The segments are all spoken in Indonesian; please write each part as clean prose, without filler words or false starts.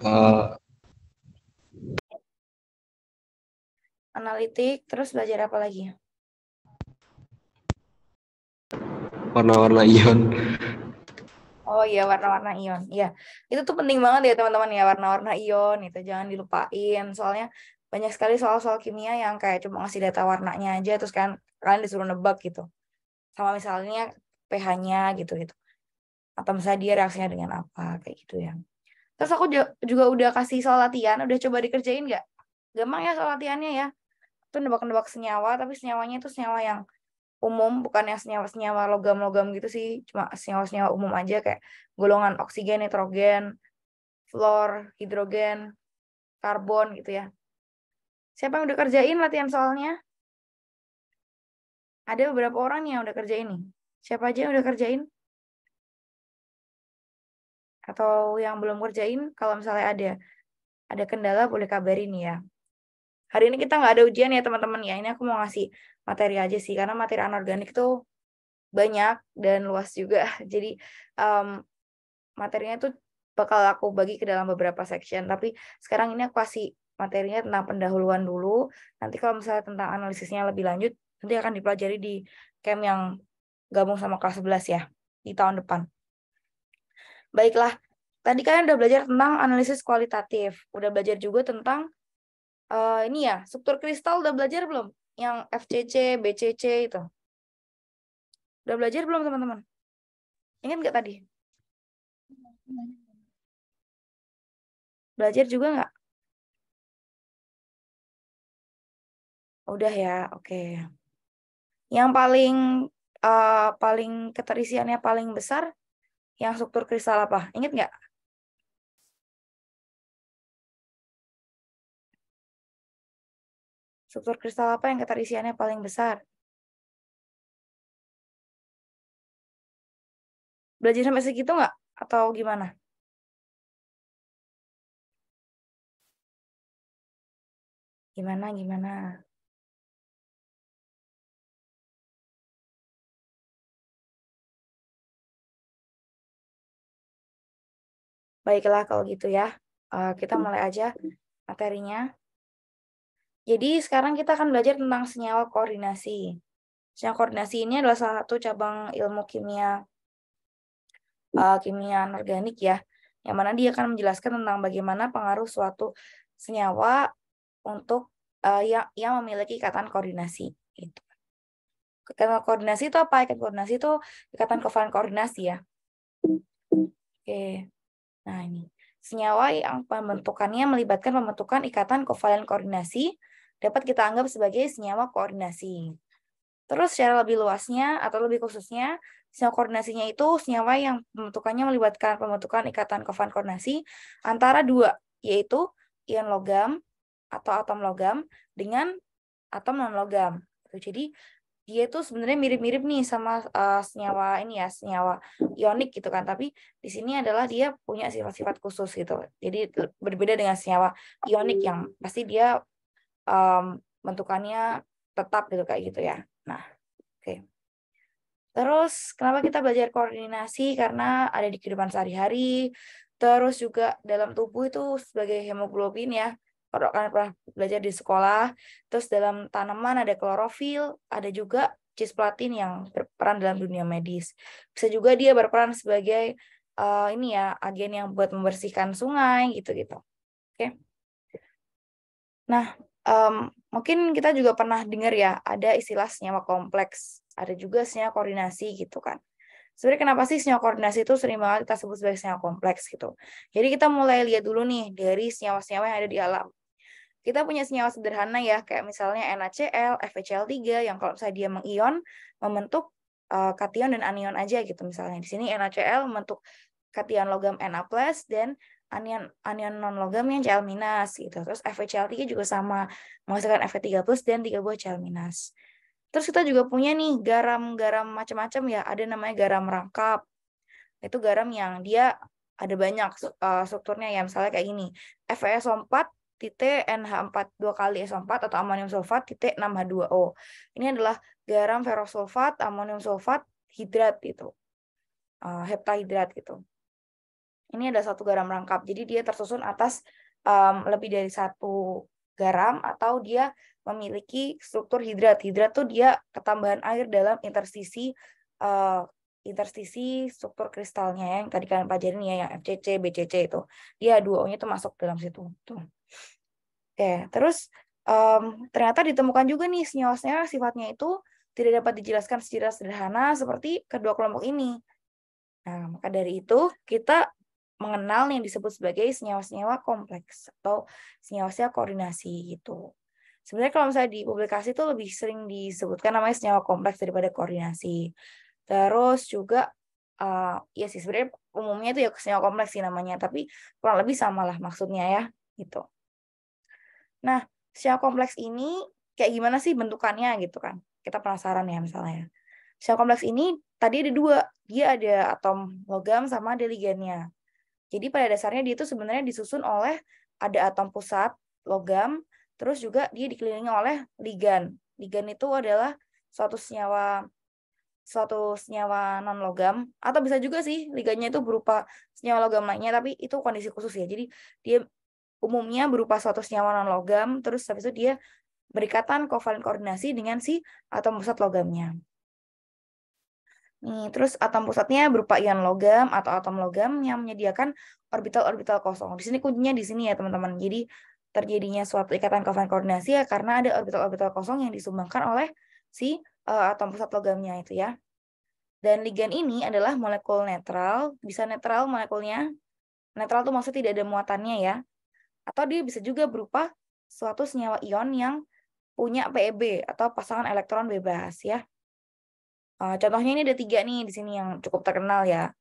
uh, Analitik, terus belajar apa lagi? warna-warna ion. Oh iya, warna-warna ion. Iya, itu tuh penting banget ya teman-teman ya, warna-warna ion itu jangan dilupain. Soalnya banyak sekali soal-soal kimia yang kayak cuma ngasih data warnanya aja, terus kan kalian disuruh nebak gitu. Sama misalnya pH-nya gitu-gitu. Atau misalnya dia reaksinya dengan apa, kayak gitu ya. Terus aku juga udah kasih soal latihan, udah coba dikerjain nggak? Gampang ya soal latihannya ya. Itu nebak-nebak senyawa, tapi senyawanya itu senyawa yang umum, bukan yang senyawa-senyawa logam-logam gitu sih, cuma senyawa-senyawa umum aja kayak golongan oksigen, nitrogen, fluor, hidrogen, karbon gitu ya. Siapa yang udah kerjain latihan soalnya? Ada beberapa orang yang udah kerjain nih. Siapa aja yang udah kerjain? Atau yang belum kerjain, kalau misalnya ada kendala boleh kabarin ya. Hari ini kita nggak ada ujian ya teman-teman ya. Ini aku mau ngasih materi aja sih, karena materi anorganik tuh banyak dan luas juga. Jadi materinya tuh bakal aku bagi ke dalam beberapa section. Tapi sekarang ini aku kasih materinya tentang pendahuluan dulu. Nanti kalau misalnya tentang analisisnya lebih lanjut, nanti akan dipelajari di camp yang gabung sama kelas 11 ya, di tahun depan. Baiklah, tadi kalian udah belajar tentang analisis kualitatif. Udah belajar juga tentang ini ya, struktur kristal udah belajar belum? Yang FCC, BCC itu. Udah belajar belum teman-teman? Ingat nggak tadi? Belajar juga nggak? Udah ya, oke. Yang paling keterisiannya paling besar, yang struktur kristal apa? Ingat nggak? Struktur kristal apa yang keterisiannya paling besar? Belajar sampai segitu nggak? Atau gimana? Gimana? Baiklah kalau gitu ya. Kita mulai aja materinya. Jadi sekarang kita akan belajar tentang senyawa koordinasi. Senyawa koordinasi ini adalah salah satu cabang ilmu kimia anorganik ya, yang mana dia akan menjelaskan tentang bagaimana pengaruh suatu senyawa untuk yang memiliki ikatan koordinasi. Gitu. Ikatan koordinasi itu apa? Ikatan koordinasi itu ikatan kovalen koordinasi ya. Oke. Nah ini senyawa yang pembentukannya melibatkan pembentukan ikatan kovalen koordinasi dapat kita anggap sebagai senyawa koordinasi. Terus secara lebih luasnya atau lebih khususnya, senyawa koordinasinya itu senyawa yang pembentukannya melibatkan pembentukan ikatan kovalen koordinasi antara dua, yaitu ion logam atau atom logam dengan atom non logam. Jadi dia itu sebenarnya mirip-mirip nih sama senyawa ini ya, senyawa ionik gitu kan. Tapi di sini adalah dia punya sifat-sifat khusus gitu. Jadi berbeda dengan senyawa ionik yang pasti dia bentukannya tetap gitu kayak gitu ya. Nah, oke. Terus kenapa kita belajar koordinasi? Karena ada di kehidupan sehari-hari. Terus juga dalam tubuh itu sebagai hemoglobin ya. Kalau kalian pernah belajar di sekolah. Terus dalam tanaman ada klorofil, ada juga cisplatin yang berperan dalam dunia medis. Bisa juga dia berperan sebagai ini ya, agen yang buat membersihkan sungai gitu-gitu. Oke. Nah, mungkin kita juga pernah dengar ya, ada istilah senyawa kompleks, ada juga senyawa koordinasi gitu kan. Sebenarnya kenapa sih senyawa koordinasi itu sering banget kita sebut sebagai senyawa kompleks gitu. Jadi kita mulai lihat dulu nih dari senyawa-senyawa yang ada di alam. Kita punya senyawa sederhana ya, kayak misalnya NaCl, FeCl3 yang kalau misalnya dia mengion, membentuk kation dan anion aja gitu misalnya. Di sini NaCl membentuk kation logam Na+ dan anion non logam yang Cl- gitu. Terus FeCl3 juga sama, menghasilkan Fe3+ dan 3 buah Cl-. Terus kita juga punya nih garam-garam macam-macam ya, ada namanya garam rangkap. Itu garam yang dia ada banyak strukturnya ya, misalnya kayak gini. FeSO4 titik NH4 2 kali SO4 atau amonium sulfat titik 6H2O. Ini adalah garam ferrosulfat, amonium sulfat, hidrat gitu. Heptahidrat gitu. ini ada satu garam rangkap. Jadi dia tersusun atas lebih dari satu garam atau dia memiliki struktur hidrat. Hidrat tuh dia ketambahan air dalam interstisi struktur kristalnya yang tadi kalian pelajarin ya, yang FCC, BCC itu. Dia dua O-nya itu masuk dalam situ. Tuh. Oke, terus ternyata ditemukan juga nih senyawa-senyawa sifatnya itu tidak dapat dijelaskan secara sederhana seperti kedua kelompok ini. Nah, maka dari itu kita mengenal yang disebut sebagai senyawa-senyawa kompleks atau senyawa-senyawa koordinasi gitu. Sebenarnya kalau misalnya di publikasi itu lebih sering disebutkan namanya senyawa kompleks daripada koordinasi. Terus juga ya sih sebenarnya umumnya itu ya senyawa kompleks sih namanya, tapi kurang lebih samalah maksudnya ya gitu. Nah, senyawa kompleks ini kayak gimana sih bentukannya gitu kan? Kita penasaran ya misalnya. Senyawa kompleks ini tadi ada dua, dia ada atom logam sama ada ligannya. Jadi pada dasarnya dia itu sebenarnya disusun oleh ada atom pusat logam, terus juga dia dikelilingi oleh ligan. Ligan itu adalah suatu senyawa non logam, atau bisa juga sih ligannya itu berupa senyawa logam lainnya, tapi itu kondisi khusus ya. Jadi dia umumnya berupa suatu senyawa non logam, terus habis itu dia berikatan kovalen koordinasi dengan si atom pusat logamnya. Nih, terus atom pusatnya berupa ion logam atau atom logam yang menyediakan orbital-orbital kosong. Di sini kuncinya di sini ya, teman-teman. Jadi terjadinya suatu ikatan kovalen koordinasi ya karena ada orbital-orbital kosong yang disumbangkan oleh si atom pusat logamnya itu ya. Dan ligan ini adalah molekul netral, bisa netral molekulnya. Netral itu maksudnya tidak ada muatannya ya. Atau dia bisa juga berupa suatu senyawa ion yang punya PEB atau pasangan elektron bebas ya. Contohnya ini ada 3 nih di sini yang cukup terkenal ya.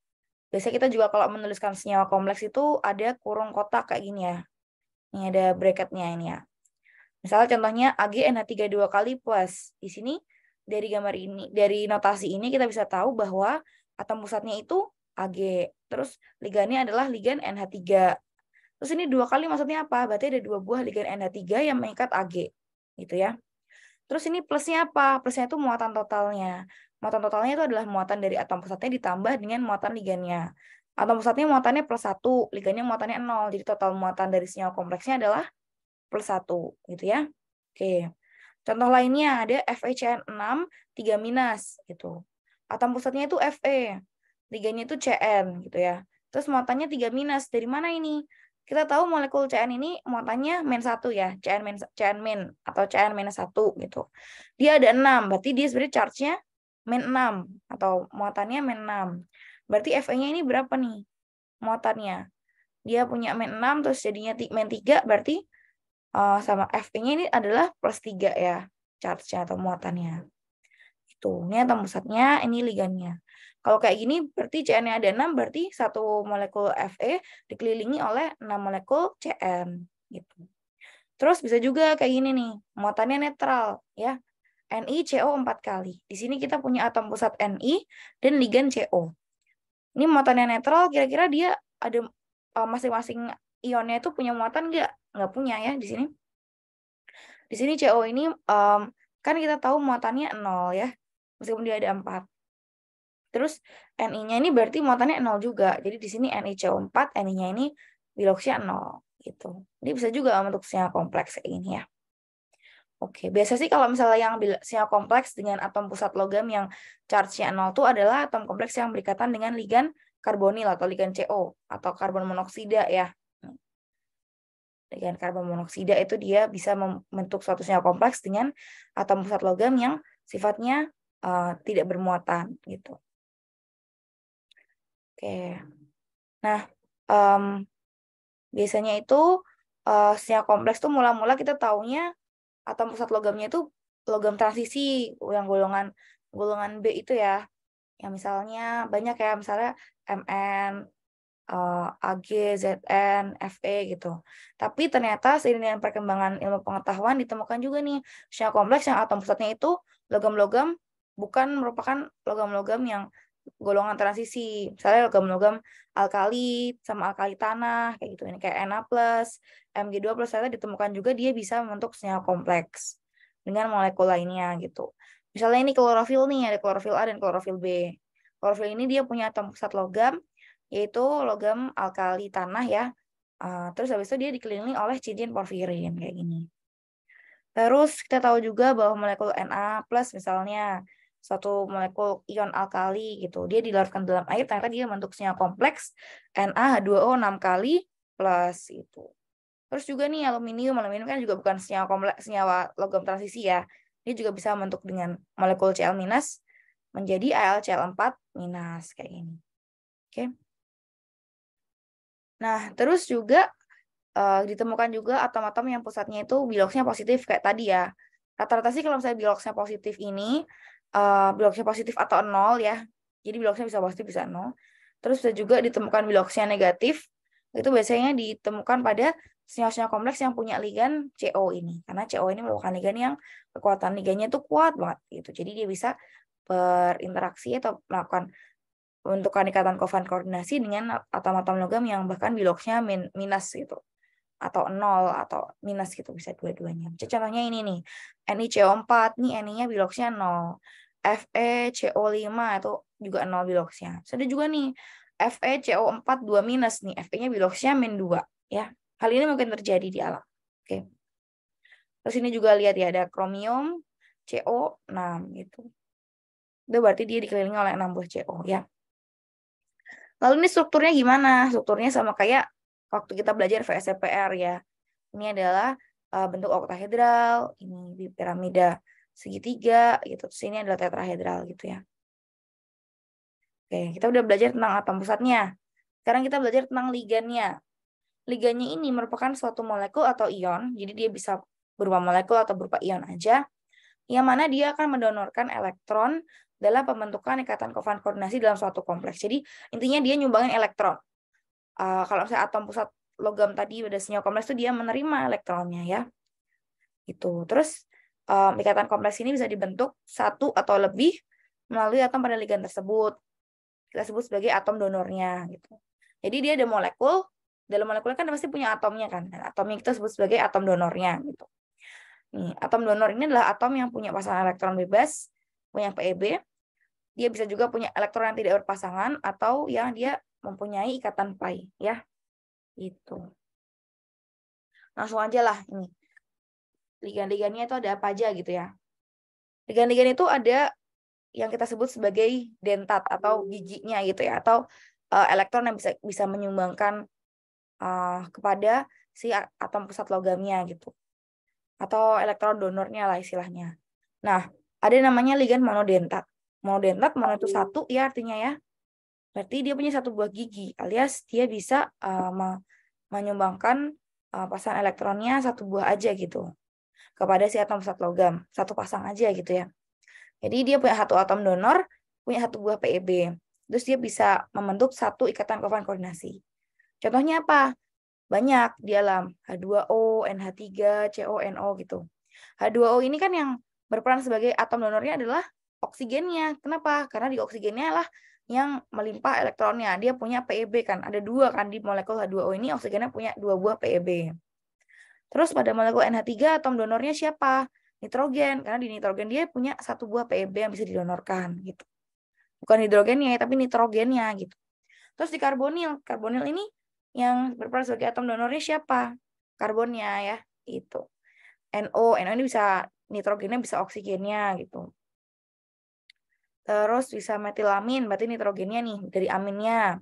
Biasanya kita juga kalau menuliskan senyawa kompleks itu ada kurung kotak kayak gini ya. Ini ada bracketnya ini ya. Misalnya contohnya AgNH3 2 kali plus. Di sini dari gambar ini, dari notasi ini kita bisa tahu bahwa atom pusatnya itu Ag. Terus ligannya adalah ligan NH3. Terus ini 2 kali maksudnya apa? Berarti ada 2 buah ligan NH3 yang mengikat Ag. Gitu ya. Terus ini plusnya apa? Plusnya itu muatan totalnya. Muatan totalnya itu adalah muatan dari atom pusatnya ditambah dengan muatan ligannya. Atom pusatnya muatannya +1, ligannya muatannya 0. Jadi total muatan dari senyawa kompleksnya adalah +1, gitu ya. Oke. Contoh lainnya ada FeCN6 3- gitu. Atom pusatnya itu Fe. Ligannya itu Cn gitu ya. Terus muatannya 3-. Dari mana ini? Kita tahu molekul Cn ini muatannya -1 ya, Cn- atau Cn-1 gitu. Dia ada 6, berarti dia sebenarnya charge-nya -6 atau muatannya -6. Berarti Fe-nya ini berapa nih muatannya? Dia punya -6 terus jadinya -3 berarti sama Fe-nya ini adalah +3 ya charge-nya atau muatannya. Itu. Ini atom pusatnya, ini ligannya. Kalau kayak gini berarti Cn-nya ada 6 berarti satu molekul Fe dikelilingi oleh 6 molekul Cn gitu. Terus bisa juga kayak gini nih, muatannya netral ya. NiCO 4 kali. Di sini kita punya atom pusat Ni dan ligan CO. Ini muatannya netral, kira-kira dia ada masing-masing ionnya itu punya muatan nggak? Nggak punya ya di sini. Di sini CO ini kan kita tahu muatannya 0 ya, meskipun dia ada 4. Terus Ni-nya ini berarti muatannya 0 juga. Jadi di sini NiCO4, Ni-nya ini biloxnya 0 gitu. Jadi bisa juga bentuk senyawa kompleks kayak ini ya. Oke, biasa sih kalau misalnya yang senyawa kompleks dengan atom pusat logam yang charge-nya 0 itu adalah atom kompleks yang berikatan dengan ligan karbonil atau ligan CO atau karbon monoksida ya. Ligan karbon monoksida itu dia bisa membentuk suatu senyawa kompleks dengan atom pusat logam yang sifatnya tidak bermuatan gitu. Oke. Nah, biasanya itu senyawa kompleks tuh mula-mula kita taunya atom pusat logamnya itu logam transisi yang golongan B itu ya. Yang misalnya banyak ya, misalnya Mn, Ag, Zn, Fe gitu. Tapi ternyata seiring dengan perkembangan ilmu pengetahuan ditemukan juga nih senyawa kompleks yang atom pusatnya itu logam-logam bukan merupakan logam-logam yang golongan transisi. Misalnya logam-logam alkali sama alkali tanah kayak gitu. Ini kayak Na+, Mg2+, ternyata ditemukan juga dia bisa membentuk senyawa kompleks dengan molekul lainnya gitu. Misalnya ini klorofil nih, ada klorofil A dan klorofil B. Klorofil ini dia punya atom pusat logam yaitu logam alkali tanah ya. Terus habis itu dia dikelilingi oleh cincin porfirin kayak gini. Terus kita tahu juga bahwa molekul Na+ misalnya satu molekul ion alkali gitu, dia dilarutkan dalam air, ternyata dia bentuk senyawa kompleks NaH2O 6 kali plus itu. Terus juga nih aluminium kan juga bukan senyawa kompleks, senyawa logam transisi ya. Dia juga bisa membentuk dengan molekul Cl- menjadi AlCl4- kayak gini. Oke. Nah, terus juga ditemukan juga atom-atom yang pusatnya itu biloxnya positif kayak tadi ya. Rata-rata sih kalau misalnya biloxnya positif ini, biloxnya positif atau 0 ya. Jadi biloxnya bisa positif bisa 0. Terus bisa juga ditemukan biloxnya negatif. Itu biasanya ditemukan pada senyawa-senyawa kompleks yang punya ligan CO ini. Karena CO ini merupakan ligan yang kekuatan ligannya itu kuat banget gitu. Jadi dia bisa berinteraksi atau melakukan pembentukan ikatan kovalent koordinasi dengan atom-atom logam yang bahkan biloxnya minus gitu. Atau 0 atau minus gitu, bisa dua-duanya. Contohnya ini nih, NiCO4 nih Ni-nya biloxnya 0. FeCO5 itu juga 0 biloxnya. Terus ada juga nih FeCO4 2 minus nih, Fe-nya biloxnya -2 ya. Hal ini mungkin terjadi di alam. Oke. Terus ini juga lihat ya, ada kromium CO6 gitu. Itu berarti dia dikelilingi oleh 6 buah CO ya. Lalu ini strukturnya gimana? Strukturnya sama kayak waktu kita belajar VSCPR ya. Ini adalah bentuk oktahedral, ini piramida segitiga gitu. Terus ini adalah tetrahedral gitu ya. Oke, kita udah belajar tentang atom pusatnya. Sekarang kita belajar tentang ligannya. Ligannya ini merupakan suatu molekul atau ion, jadi dia bisa berupa molekul atau berupa ion aja, yang mana dia akan mendonorkan elektron dalam pembentukan ikatan kovalent koordinasi dalam suatu kompleks. Jadi intinya dia nyumbangin elektron. Kalau misalnya atom pusat logam tadi pada senyawa kompleks itu dia menerima elektronnya ya. Itu. Terus ikatan kompleks ini bisa dibentuk satu atau lebih melalui atom pada ligan tersebut. Kita sebut sebagai atom donornya gitu. Jadi dia ada molekul, dalam molekulnya kan pasti punya atomnya kan. Dan atomnya kita sebut sebagai atom donornya gitu. Nih, atom donor ini adalah atom yang punya pasangan elektron bebas, punya PeB. Dia bisa juga punya elektron yang tidak berpasangan atau yang dia mempunyai ikatan pi ya. Itu. Langsung aja lah ini. Ligan-ligannya itu ada apa aja gitu ya. Ligan-ligan itu ada yang kita sebut sebagai dentat atau giginya gitu ya, atau elektron yang bisa menyumbangkan kepada si atom pusat logamnya gitu. Atau elektron donornya lah istilahnya. Nah, ada namanya ligan monodentat. Monodentat, mono itu satu ya artinya ya. Berarti dia punya satu buah gigi, alias dia bisa menyumbangkan pasangan elektronnya satu buah aja gitu kepada si atom pusat logam, satu pasang aja gitu ya. Jadi dia punya satu atom donor, punya satu buah PeB. Terus dia bisa membentuk satu ikatan kovalent koordinasi. Contohnya apa? Banyak di alam. H2O, NH3, CO, NO gitu. H2O ini kan yang berperan sebagai atom donornya adalah oksigennya. Kenapa? Karena di oksigennya lah yang melimpah elektronnya. Dia punya PeB kan. Ada dua kan di molekul H2O ini, oksigennya punya dua buah PeB. Terus pada molekul NH3 atom donornya siapa? Nitrogen, karena di nitrogen dia punya satu buah PeB yang bisa didonorkan gitu. Bukan hidrogennya tapi nitrogennya gitu. Terus di karbonil, karbonil ini yang berperan sebagai atom donornya siapa? Karbonnya ya, itu. NO ini bisa nitrogennya bisa oksigennya gitu. Terus bisa metilamin, berarti nitrogennya nih dari aminnya.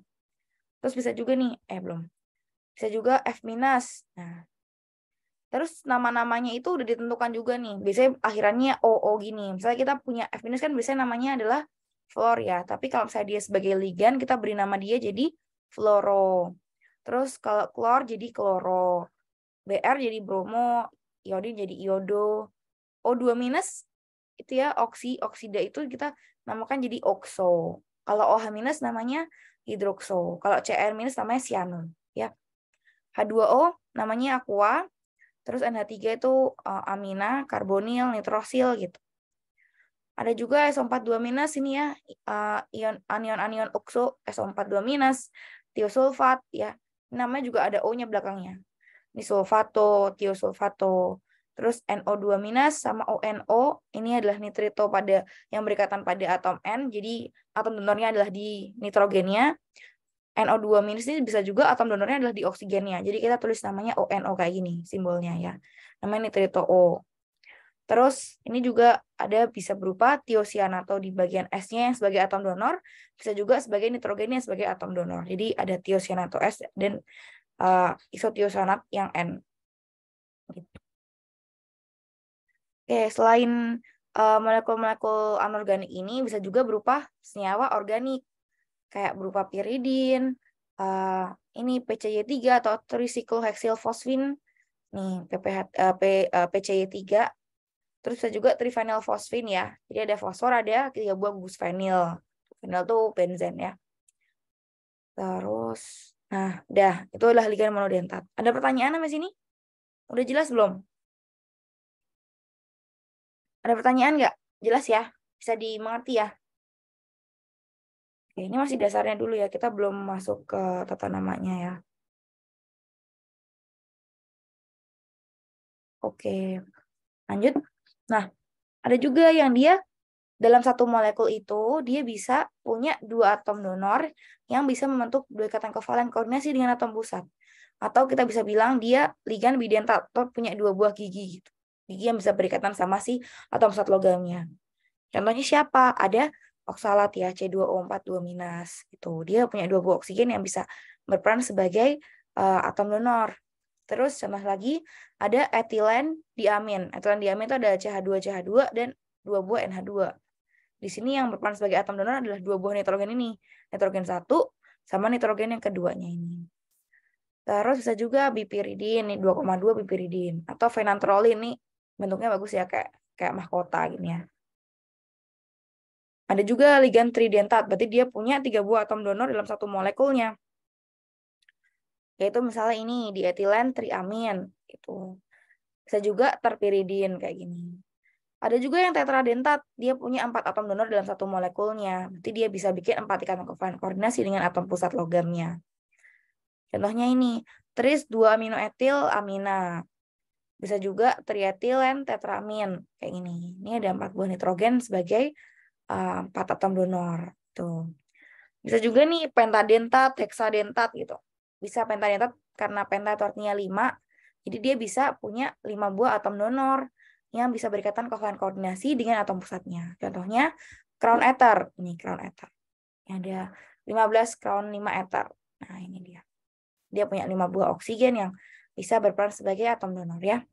Terus bisa juga nih, belum. Bisa juga F-. Nah, terus nama-namanya itu udah ditentukan juga nih. Biasanya akhirannya OO gini. Misalnya kita punya F- kan biasanya namanya adalah fluor ya. Tapi kalau misalnya dia sebagai ligan, kita beri nama dia jadi fluoro. Terus kalau klor jadi kloro. Br jadi bromo. Iodin jadi iodo. O2- itu ya oksida itu kita namakan jadi okso. Kalau OH- namanya hidrokso. Kalau Cr- namanya cyanur. Ya. H2O namanya aqua. Terus NH3 itu amina, karbonil, nitrosil gitu. Ada juga SO42- ini ya, anion-anion okso SO42-, tiosulfat ya. Namanya juga ada O-nya belakangnya. Ini sulfato, tiosulfato. Terus NO2- sama ONO ini adalah nitrito yang berikatan pada atom N. Jadi atom donornya adalah di nitrogennya. NO2- ini bisa juga atom donornya adalah di oksigennya. Jadi kita tulis namanya ONO kayak gini simbolnya ya. Namanya nitrito O. Terus ini juga ada bisa berupa tiosianato di bagian S-nya yang sebagai atom donor, bisa juga sebagai nitrogennya sebagai atom donor. Jadi ada tiosianato S dan isotiosanat yang N. Gitu. Oke, selain molekul-molekul anorganik ini bisa juga berupa senyawa organik, kayak berupa piridin, ini PCY3 atau tricyclohexylphosphine, nih PCY3. Terus bisa juga triphenylphosphine ya. Jadi ada fosfor, ada 3 buah gugus fenil. Fenil tuh benzen ya. Terus, nah, udah. Itu adalah ligan monodentat. Ada pertanyaan sampai sini? Udah jelas belum? Ada pertanyaan nggak? Jelas ya? Bisa dimengerti ya? Oke, ini masih dasarnya dulu ya. Kita belum masuk ke tata namanya ya. Oke, lanjut. Nah, ada juga yang dia dalam satu molekul itu dia bisa punya 2 atom donor yang bisa membentuk 2 ikatan kovalen koordinasi dengan atom pusat. Atau kita bisa bilang dia ligan bidentat atau punya 2 buah gigi gitu. Gigi yang bisa berikatan sama si atom pusat logamnya. Contohnya siapa? Ada oksalat ya, C2O4 2- itu. Dia punya 2 buah oksigen yang bisa berperan sebagai atom donor. Terus sama lagi ada etilen diamin. Etilen diamin itu ada CH2 dan 2 buah NH2. Di sini yang berperan sebagai atom donor adalah 2 buah nitrogen ini. Nitrogen 1 sama nitrogen yang keduanya ini. Terus bisa juga bipiridin, 2,2 bipiridin. Atau fenantrolin, ini bentuknya bagus ya, kayak mahkota gini ya. Ada juga ligan tridentat, berarti dia punya 3 buah atom donor dalam satu molekulnya. Yaitu misalnya ini, dietilen triamin. Gitu. Bisa juga terpiridin kayak gini. Ada juga yang tetradentat, dia punya 4 atom donor dalam satu molekulnya. Berarti dia bisa bikin 4 ikatan kovalen koordinasi dengan atom pusat logamnya. Contohnya ini, tris 2 aminoetil amina. Bisa juga trietilen tetramin kayak gini. Ini ada 4 buah nitrogen sebagai 4 atom donor. Tuh. Bisa juga nih pentadentat, heksadentat gitu. Bisa pentadentat karena penta itu artinya 5. Jadi dia bisa punya 5 buah atom donor yang bisa berikatan kovalen koordinasi dengan atom pusatnya. Contohnya crown ether. Ini crown ether. Ada 15 crown 5 ether. Nah, ini dia. Dia punya 5 buah oksigen yang bisa berperan sebagai atom donor ya.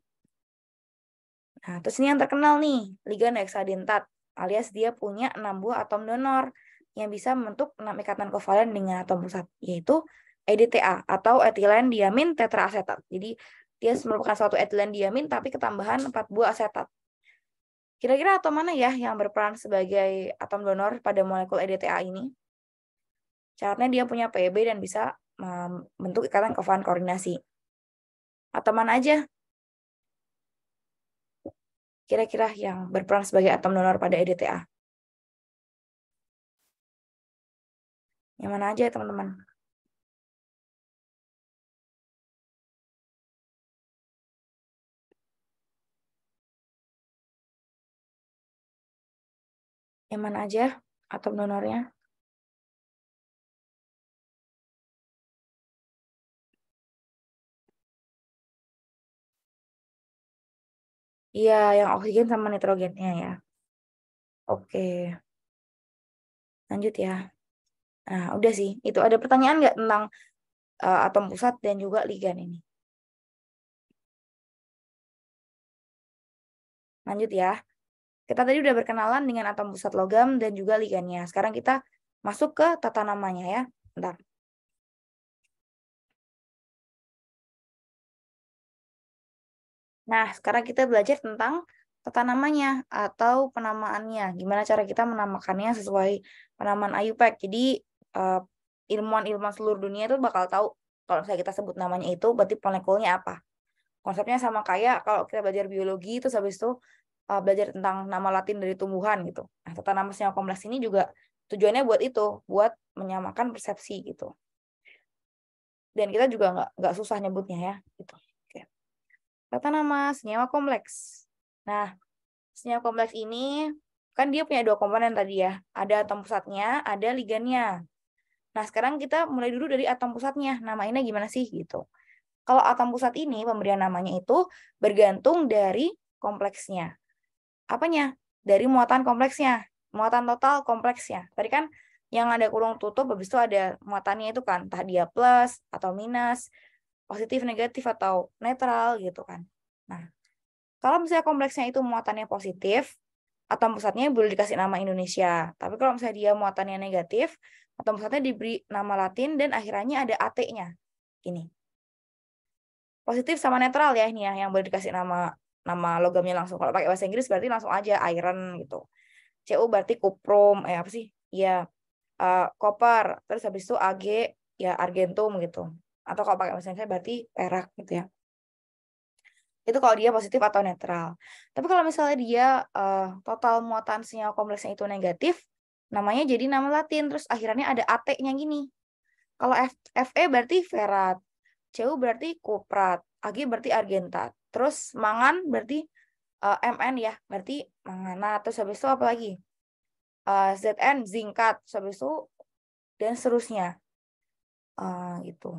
Nah, terus ini yang terkenal nih, ligan heksadentat, alias dia punya 6 buah atom donor yang bisa membentuk 6 ikatan kovalen dengan atom pusat, yaitu EDTA atau etilen diamin tetraasetat. Jadi dia merupakan suatu etilen diamin tapi ketambahan 4 buah asetat. Kira-kira atom mana ya yang berperan sebagai atom donor pada molekul EDTA ini? Syaratnya dia punya PB dan bisa membentuk ikatan kovalen koordinasi. Atom mana aja? Kira-kira yang berperan sebagai atom donor pada EDTA? Yang mana aja ya teman-teman? Yang mana aja atom donornya? Iya, yang oksigen sama nitrogennya ya. Oke, lanjut ya. Nah, udah sih. Itu ada pertanyaan nggak tentang atom pusat dan juga ligan ini? Lanjut ya. Kita tadi udah berkenalan dengan atom pusat logam dan juga ligannya. Sekarang kita masuk ke tata namanya ya. Bentar. Nah, sekarang kita belajar tentang tata namanya atau penamaannya. Gimana cara kita menamakannya sesuai penamaan IUPAC. Jadi, ilmuwan-ilmuwan seluruh dunia itu bakal tahu kalau misalnya kita sebut namanya itu, berarti molekulnya apa. Konsepnya sama kayak kalau kita belajar biologi, terus habis itu belajar tentang nama Latin dari tumbuhan gitu. Nah, tata nama senyawa kompleks ini juga tujuannya buat itu, buat menyamakan persepsi gitu. Dan kita juga nggak susah nyebutnya ya. Gitu. Oke. Tata nama senyawa kompleks. Nah, senyawa kompleks ini kan dia punya 2 komponen tadi ya. Ada atom pusatnya, ada ligannya. Nah, sekarang kita mulai dulu dari atom pusatnya. Namainnya gimana sih gitu. Kalau atom pusat ini pemberian namanya itu bergantung dari kompleksnya. Apanya? Dari muatan kompleksnya. Muatan total kompleksnya. Tadi kan yang ada kurung tutup, habis itu ada muatannya itu kan. Entah dia plus atau minus, positif, negatif, atau netral gitu kan. Nah, kalau misalnya kompleksnya itu muatannya positif, atom pusatnya boleh dikasih nama Indonesia. Tapi kalau misalnya dia muatannya negatif, atom pusatnya diberi nama Latin dan akhirannya ada AT-nya. Ini. Positif sama netral ya ini ya yang boleh dikasih nama logamnya langsung. Kalau pakai bahasa Inggris berarti langsung aja iron gitu. Cu berarti kuprum, apa sih? Ya, copper. Terus habis itu Ag ya argentum gitu. Atau kalau pakai bahasa Inggris berarti perak gitu ya. Itu kalau dia positif atau netral. Tapi kalau misalnya dia total muatan senyawa kompleksnya itu negatif, namanya jadi nama Latin. Terus akhirannya ada AT-nya gini. Kalau Fe berarti ferat, Cu berarti kuprat, Ag berarti argentat. Terus mangan berarti Mn ya, berarti manganat. Terus habis itu apa lagi? Zn zinkat, terus habis itu dan seterusnya. Gitu.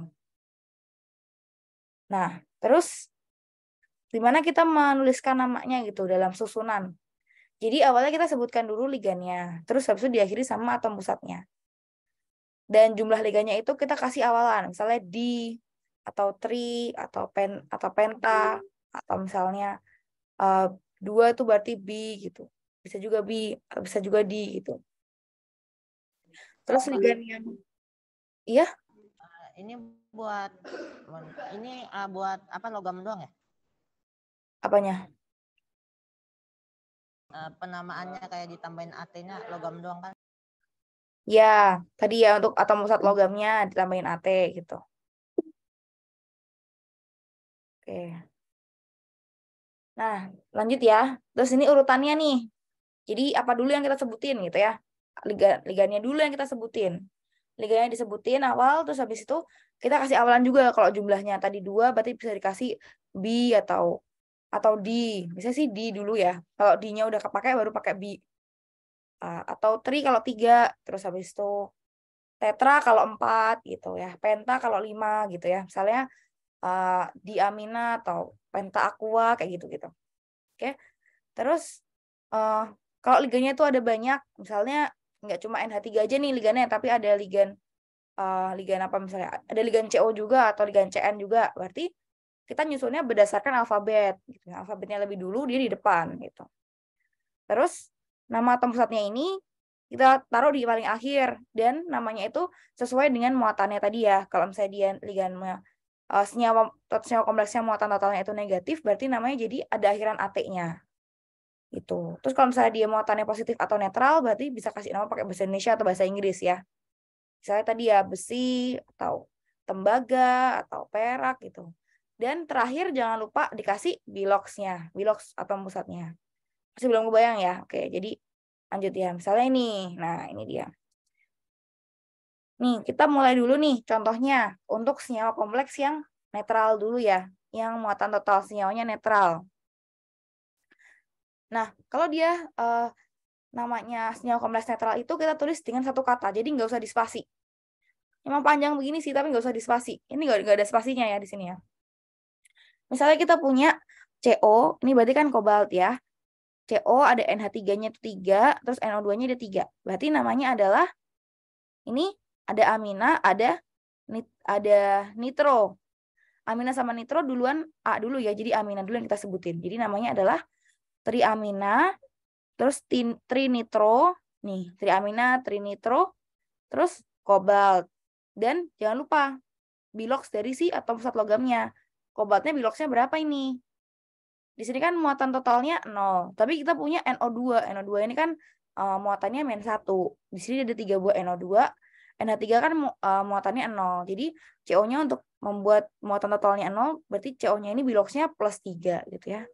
Nah, terus gimana kita menuliskan namanya gitu dalam susunan. Jadi awalnya kita sebutkan dulu ligannya, terus habis itu diakhiri sama atom pusatnya. Dan jumlah ligannya itu kita kasih awalan, misalnya di atau tri atau penta atau misalnya 2 itu berarti bi gitu. Bisa juga bi, bisa juga di gitu. Terus ligan yang iya, Ini buat buat apa, logam doang ya? apanya? Penamaannya kayak ditambahin AT-nya logam doang kan? Ya, tadi ya untuk atom pusat logamnya ditambahin AT gitu. Oke. Nah, lanjut ya. Terus ini urutannya nih. Jadi apa dulu yang kita sebutin gitu ya? Ligannya dulu yang kita sebutin. Ligannya disebutin awal, terus habis itu kita kasih awalan juga. Kalau jumlahnya tadi 2, berarti bisa dikasih B atau D. Bisa sih D dulu ya. Kalau D-nya udah kepakai baru pakai B. Atau tri kalau 3, terus habis itu tetra kalau 4 gitu ya. Penta kalau 5 gitu ya. Misalnya diamina atau penta aqua kayak gitu-gitu. Oke. Terus kalau ligannya itu ada banyak, misalnya nggak cuma NH3 aja nih ligannya, tapi ada ligan apa misalnya, ada ligan CO juga atau ligan CN juga, berarti kita nyusunnya berdasarkan alfabet. Gitu. Alfabetnya lebih dulu, dia di depan gitu. Terus nama atom pusatnya ini kita taruh di paling akhir dan namanya itu sesuai dengan muatannya tadi ya. Kalau misalnya dia ligannya senyawa kompleksnya muatan totalnya itu negatif, berarti namanya jadi ada akhiran AT-nya. Gitu. Terus kalau misalnya dia muatannya positif atau netral, berarti bisa kasih nama pakai bahasa Indonesia atau bahasa Inggris ya. Misalnya tadi ya besi atau tembaga atau perak gitu. Dan terakhir jangan lupa dikasih biloxnya, bilox atom pusatnya. Masih belum kebayang ya? Oke, jadi lanjut ya. Misalnya ini, nah ini dia. Nih, kita mulai dulu nih contohnya untuk senyawa kompleks yang netral dulu ya. Yang muatan total senyawanya netral. Nah, kalau dia namanya senyawa kompleks netral itu kita tulis dengan satu kata, jadi nggak usah dispasi. Emang panjang begini sih, tapi nggak usah dispasi. Ini nggak ada spasinya ya di sini ya. Misalnya kita punya CO, ini berarti kan kobalt ya. CO ada NH3-nya itu 3, terus NO2-nya ada 3. Berarti namanya adalah, ini ada amina, ada nitro. Amina sama nitro duluan A dulu ya, jadi amina dulu yang kita sebutin. Jadi namanya adalah triamina, terus trinitro, nih, triamina, trinitro, terus kobalt. Dan jangan lupa bilox dari si atom pusat logamnya. Kobaltnya biloxnya berapa ini? Di sini kan muatan totalnya 0, tapi kita punya NO2. NO2 ini kan muatannya -1. Di sini ada 3 buah NO2. NH3 kan muatannya 0. Jadi CO-nya untuk membuat muatan totalnya 0, berarti CO-nya ini biloxnya +3 gitu ya.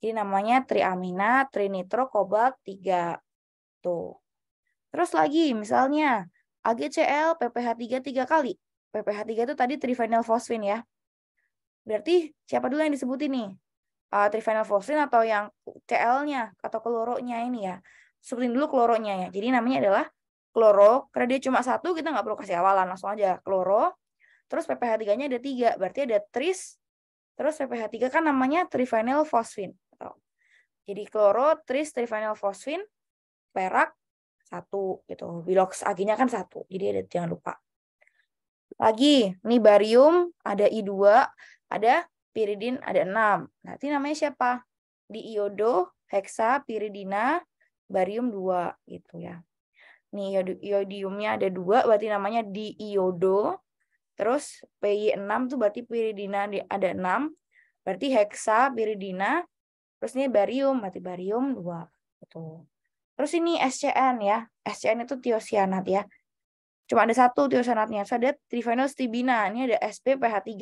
Jadi namanya triamina, trinitro, kobalt 3. Tuh. Terus lagi misalnya AgCl PPH3 3 kali. PPH3 itu tadi triphenyl fosfin ya. Berarti siapa dulu yang disebutin nih? Triphenyl fosfin atau yang Cl-nya atau kloronya ini ya. Sebutin dulu kloronya ya. Jadi namanya adalah kloro, karena dia cuma satu, kita nggak perlu kasih awalan, langsung aja kloro. Terus PPH 3-nya ada 3, berarti ada tris. Terus PPH 3 kan namanya trivinyl fosfin. Jadi kloro, tris, trivinyl fosfin, perak 1 gitu. Bilox Ag-nya kan 1. Jadi ada, jangan lupa. Lagi, nih barium ada I2, ada piridin ada 6. Nanti namanya siapa? Diiodo, heksa, piridina, barium 2 gitu ya. Nih iodiumnya ada 2, berarti namanya diiodo. Terus PY6 tuh berarti piridina ada 6. Berarti heksa, piridina. Terus ini barium, berarti barium 2. Gitu. Terus ini SCN ya. SCN itu tiosianat ya. Cuma ada 1 tiosianatnya. Terus ada trivinyl stibina. Ini ada SbPH3.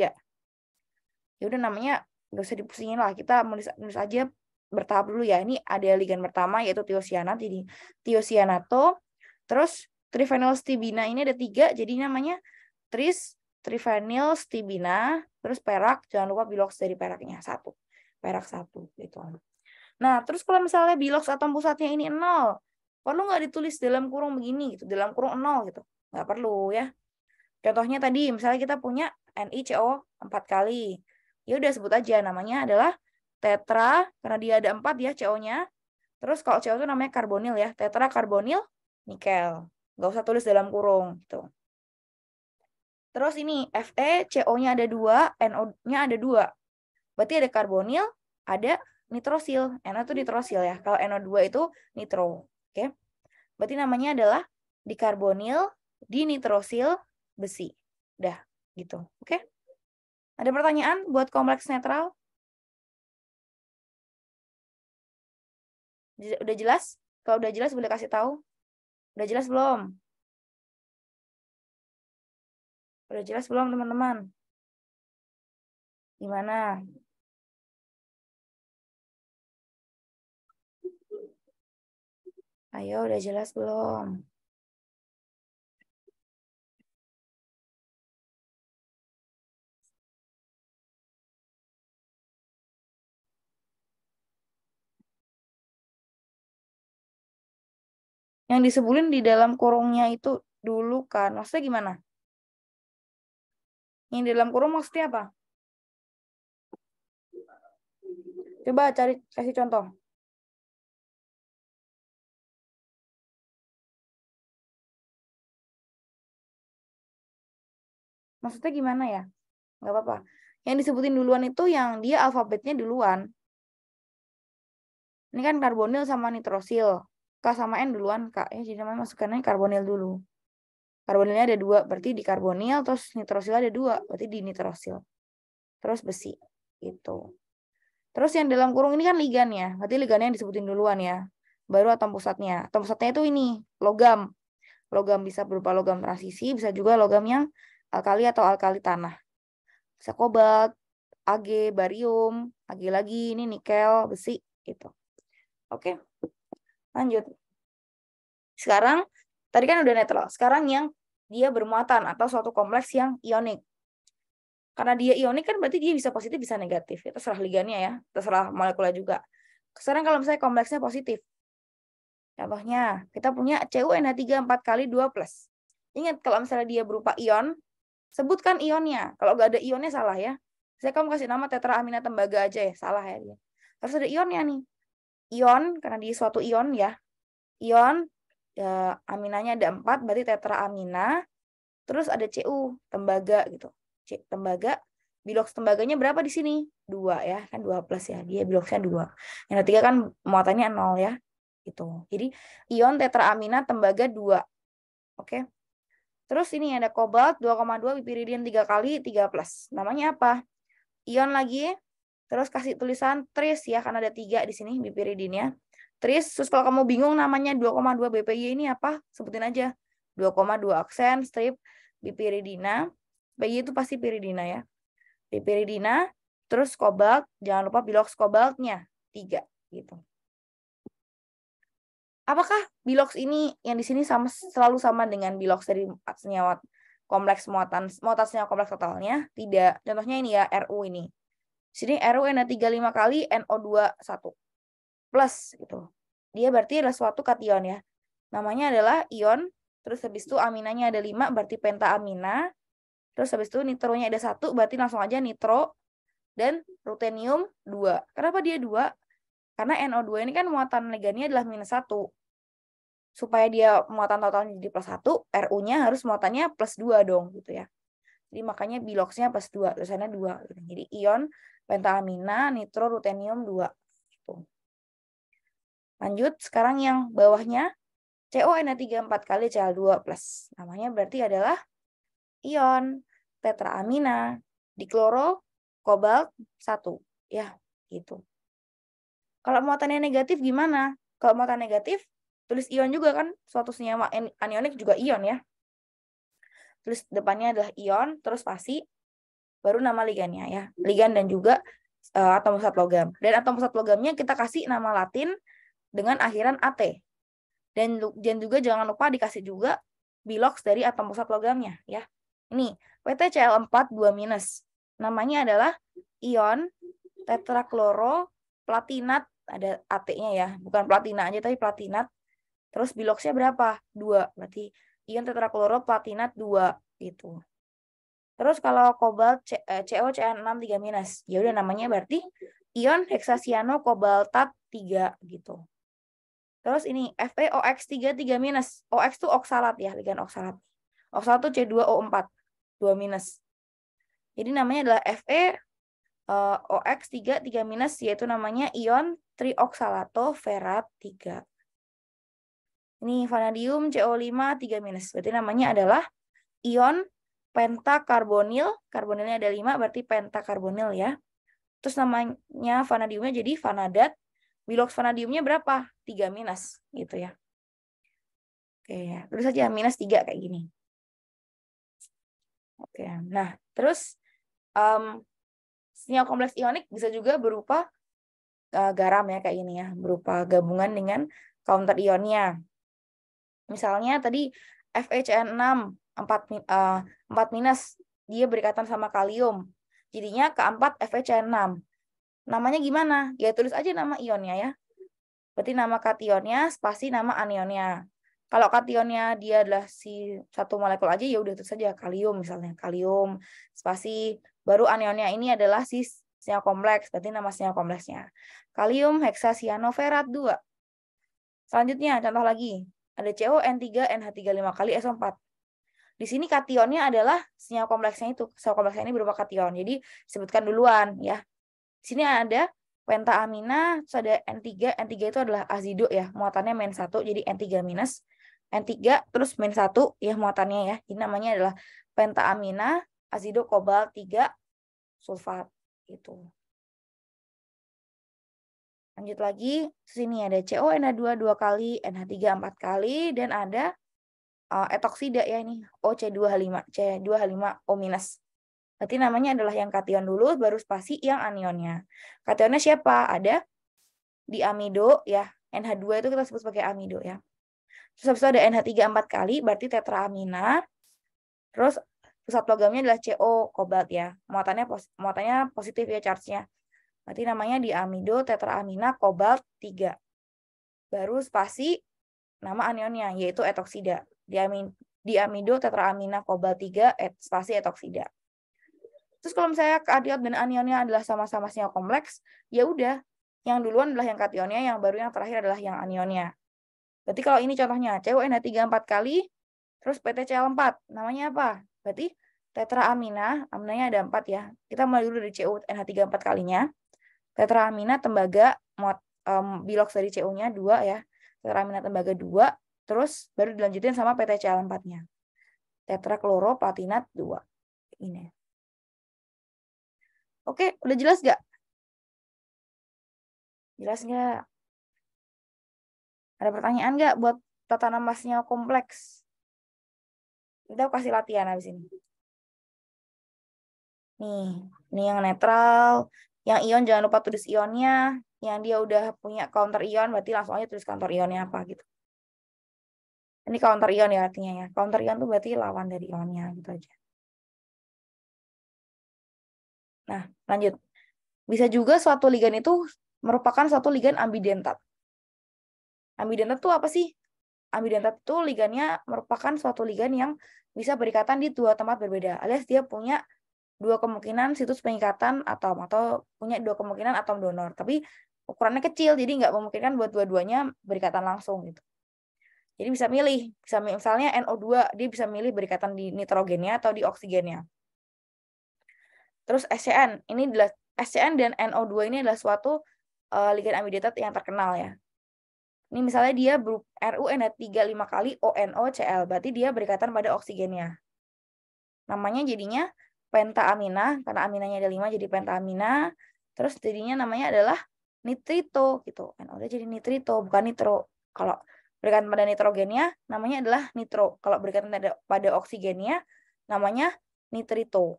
Ya udah namanya nggak usah dipusingin lah. Kita nulis aja bertahap dulu ya. Ini ada ligan pertama yaitu tiosianat. Jadi tiosianato. Terus trivinyl stibina ini ada 3. Jadi namanya trivinyl stibina. Terus perak. Jangan lupa bilox dari peraknya 1. Perak 1 gitu. Nah, terus kalau misalnya bilox atom pusatnya ini 0, perlu nggak ditulis dalam kurung begini gitu, dalam kurung 0 gitu? Nggak perlu ya. Contohnya tadi, misalnya kita punya NiCO 4 kali. Ya udah sebut aja namanya adalah tetra, karena dia ada 4 ya CO-nya. Terus kalau CO itu namanya karbonil ya, tetra karbonil nikel. Nggak usah tulis dalam kurung gitu. Terus ini Fe, CO-nya ada 2, NO-nya ada 2. Berarti ada karbonil, ada nitrosil. NO itu nitrosil ya. Kalau NO2 itu nitro. Oke. Berarti namanya adalah dikarbonil dinitrosil besi. Udah gitu. Oke. Ada pertanyaan buat kompleks netral? Udah jelas? Kalau udah jelas boleh kasih tahu. Udah jelas belum? Udah jelas belum teman-teman? Gimana? Ayo, udah jelas belum? Yang disebulin di dalam kurungnya itu dulu kan. Maksudnya gimana? Yang di dalam kurung maksudnya apa? Coba cari, kasih contoh. Maksudnya gimana ya? Nggak apa-apa. Yang disebutin duluan itu yang dia alfabetnya duluan. Ini kan karbonil sama nitrosil. K sama N duluan, K. Ya, jadi namanya masukkannya karbonil dulu. Karbonilnya ada 2, berarti di karbonil. Terus nitrosil ada 2, berarti di nitrosil. Terus besi. Gitu. Terus yang dalam kurung ini kan ligan ya. Berarti ligannya yang disebutin duluan ya. Baru atom pusatnya. Atom pusatnya itu ini, logam. Logam bisa berupa logam transisi, bisa juga logam yang alkali atau alkali tanah. Bisa kobalt, Ag, barium, Ag lagi, ini nikel, besi, gitu. Oke, lanjut. Sekarang, tadi kan udah netral. Sekarang yang dia bermuatan atau suatu kompleks yang ionik. Karena dia ionik kan berarti dia bisa positif, bisa negatif. Ya, terserah ligannya ya, terserah molekula juga. Sekarang kalau misalnya kompleksnya positif. Contohnya, kita punya CuNH3 4 kali 2+. Ingat, kalau misalnya dia berupa ion, sebutkan ionnya. Kalau nggak ada ionnya salah ya. Saya kamu kasih nama tetraamina tembaga aja ya, salah ya dia. Harus ada ionnya nih. Ion, karena dia suatu ion ya. Ion, ya, aminanya ada 4, berarti tetraamina. Terus ada Cu, tembaga gitu. Tembaga, bilox tembaganya berapa di sini? 2 ya, kan 2+ ya. Dia biloxnya 2. Yang ketiga kan muatannya 0 ya. Gitu. Jadi ion tetraamina tembaga 2. Oke. Terus ini ada kobalt 2,2 piperidin 3 kali 3+. Namanya apa? Ion lagi. Terus kasih tulisan tris ya, karena ada 3 di sini piperidinnya. Tris. Terus kalau kamu bingung namanya 2,2 BPY ini apa? Sebutin aja. 2,2 aksen strip piperidina. BY itu pasti piridina ya. Piperidina. Terus kobalt. Jangan lupa bilox kobaltnya 3 gitu. Apakah bilox ini yang di sini selalu sama dengan bilox dari senyawa kompleks muatan senyawa kompleks totalnya? Tidak. Contohnya ini ya, Ru ini. Sini Ru NH3 5 kali NO2 1 plus gitu. Dia berarti adalah suatu kation ya. Namanya adalah ion terus habis itu aminanya ada 5 berarti pentaamina. Terus habis itu nitronya ada 1 berarti langsung aja nitro dan rutenium 2. Kenapa dia 2? Karena NO2 ini kan muatan negannya adalah -1. Supaya dia muatan totalnya jadi +1, RU-nya harus muatannya +2 dong gitu ya. Jadi makanya biloxnya +2, tulisannya 2 gitu. Jadi ion pentaamina nitro rutenium 2 gitu. Lanjut, sekarang yang bawahnya CONH3 4 kali Cl2+. Namanya berarti adalah ion tetraamina dikloro kobalt 1 ya, gitu. Kalau muatannya negatif gimana? Kalau muatan negatif tulis ion juga kan, suatu senyawa anionik juga ion ya. Tulis depannya adalah ion, terus spasi, baru nama ligannya ya. Ligan dan juga atom pusat logam. Dan atom pusat logamnya kita kasih nama Latin dengan akhiran AT. Dan juga jangan lupa dikasih juga bilox dari atom pusat logamnya ya. Ini PtCl4 2-. Namanya adalah ion tetrakloro platinat, ada AT-nya ya, bukan platina aja tapi platinat. Terus biloxnya berapa? 2. Berarti ion tetrakloro platinat 2 gitu. Terus kalau kobalt COCN6 3-. Ya udah namanya berarti ion heksasiano kobaltat 3 gitu. Terus ini FeOX3 3-. OX itu oksalat ya, ligan oksalat. Oksalat itu C2O4 2-. Jadi namanya adalah FeOX3 3-, yaitu namanya ion trioksalato ferat 3. Ini vanadium CO5 3-. Berarti namanya adalah ion pentakarbonil. Karbonilnya ada 5 berarti pentakarbonil ya. Terus namanya vanadiumnya jadi vanadat. Bilox vanadiumnya berapa? 3- gitu ya. Oke, terus saja -3 kayak gini. Oke, nah terus senyawa kompleks ionik bisa juga berupa garam ya kayak ini ya, berupa gabungan dengan counter ionnya. Misalnya tadi FeCN6 4-, dia berikatan sama kalium. Jadinya keempat FeCN6. Namanya gimana? Ya tulis aja nama ionnya ya. Berarti nama kationnya spasi nama anionnya. Kalau kationnya dia adalah si satu molekul aja ya udah itu saja kalium misalnya, kalium spasi, baru anionnya ini adalah si senyawa kompleks, berarti nama senyawa kompleksnya. Kalium heksasianoferat 2. Selanjutnya contoh lagi, ada CON3 NH3 5 kali SO4. Di sini kationnya adalah senyawa kompleksnya itu, senyawa kompleksnya ini berupa kation. Jadi sebutkan duluan ya. Di sini ada pentaamina, terus ada N3. N3 itu adalah azido ya, muatannya -1, jadi N3-. N3 terus -1 ya muatannya ya. Ini namanya adalah pentaamina azido kobalt 3 sulfat gitu. Lanjut lagi, sini ada CONH2 2 kali, NH3 4 kali, dan ada etoksida ya ini, OC2H5, C2H5O-. Berarti namanya adalah yang kation dulu, baru spasi yang anionnya. Kationnya siapa? Ada diamido ya, NH2 itu kita sebut sebagai amido ya. Terus habis itu ada NH3 4 kali, berarti tetraamina. Terus pusat logamnya adalah CO, kobalt ya. Muatannya positif ya charge-nya. Berarti namanya diamido tetraamina kobalt 3. Baru spasi nama anionnya, yaitu etoksida. Diamido tetraamina kobalt 3 spasi etoksida. Terus kalau misalnya kation dan anionnya adalah sama-sama senyawa kompleks, ya udah, yang duluan adalah yang kationnya, yang baru yang terakhir adalah yang anionnya. Berarti kalau ini contohnya, CONH3 4 kali, terus PtCl4, namanya apa? Berarti tetraamina, aminanya ada 4 ya. Kita mulai dulu dari CONH3 4 kalinya. Tetraamina tembaga, bilox dari CO-nya 2 ya. Tetraamina tembaga 2, terus baru dilanjutin sama PtCl4-nya. Tetrakloroplatinat 2. Ini. Oke, udah jelas nggak? Jelas nggak? Ada pertanyaan nggak buat tata nama senyawa kompleks? Kita kasih latihan habis ini. Nih yang netral, yang ion jangan lupa tulis ionnya, yang dia udah punya counter ion berarti langsung aja tulis counter ionnya apa gitu. Ini counter ion ya artinya ya. Counter ion tuh berarti lawan dari ionnya gitu aja. Nah, lanjut. Bisa juga suatu ligan itu merupakan suatu ligan ambidentat. Ambidentat tuh apa sih? Ambidentat itu ligannya merupakan suatu ligan yang bisa berikatan di dua tempat berbeda, alias dia punya dua kemungkinan situs pengikatan atom atau punya dua kemungkinan atom donor, tapi ukurannya kecil, jadi nggak memungkinkan buat dua-duanya berikatan langsung gitu. Jadi bisa milih, misalnya NO2, dia bisa milih berikatan di nitrogennya atau di oksigennya. Terus SCN, ini adalah SCN dan NO2 ini adalah suatu ligan ambidentat yang terkenal ya. Ini misalnya dia RuNH3 5 kali ONO-Cl, berarti dia berikatan pada oksigennya. Namanya jadinya pentaamina, karena aminanya ada 5 jadi pentaamina. Terus jadinya namanya adalah nitrito gitu. NO jadi nitrito, bukan nitro. Kalau berikatan pada nitrogennya namanya adalah nitro. Kalau berikatan pada oksigennya namanya nitrito.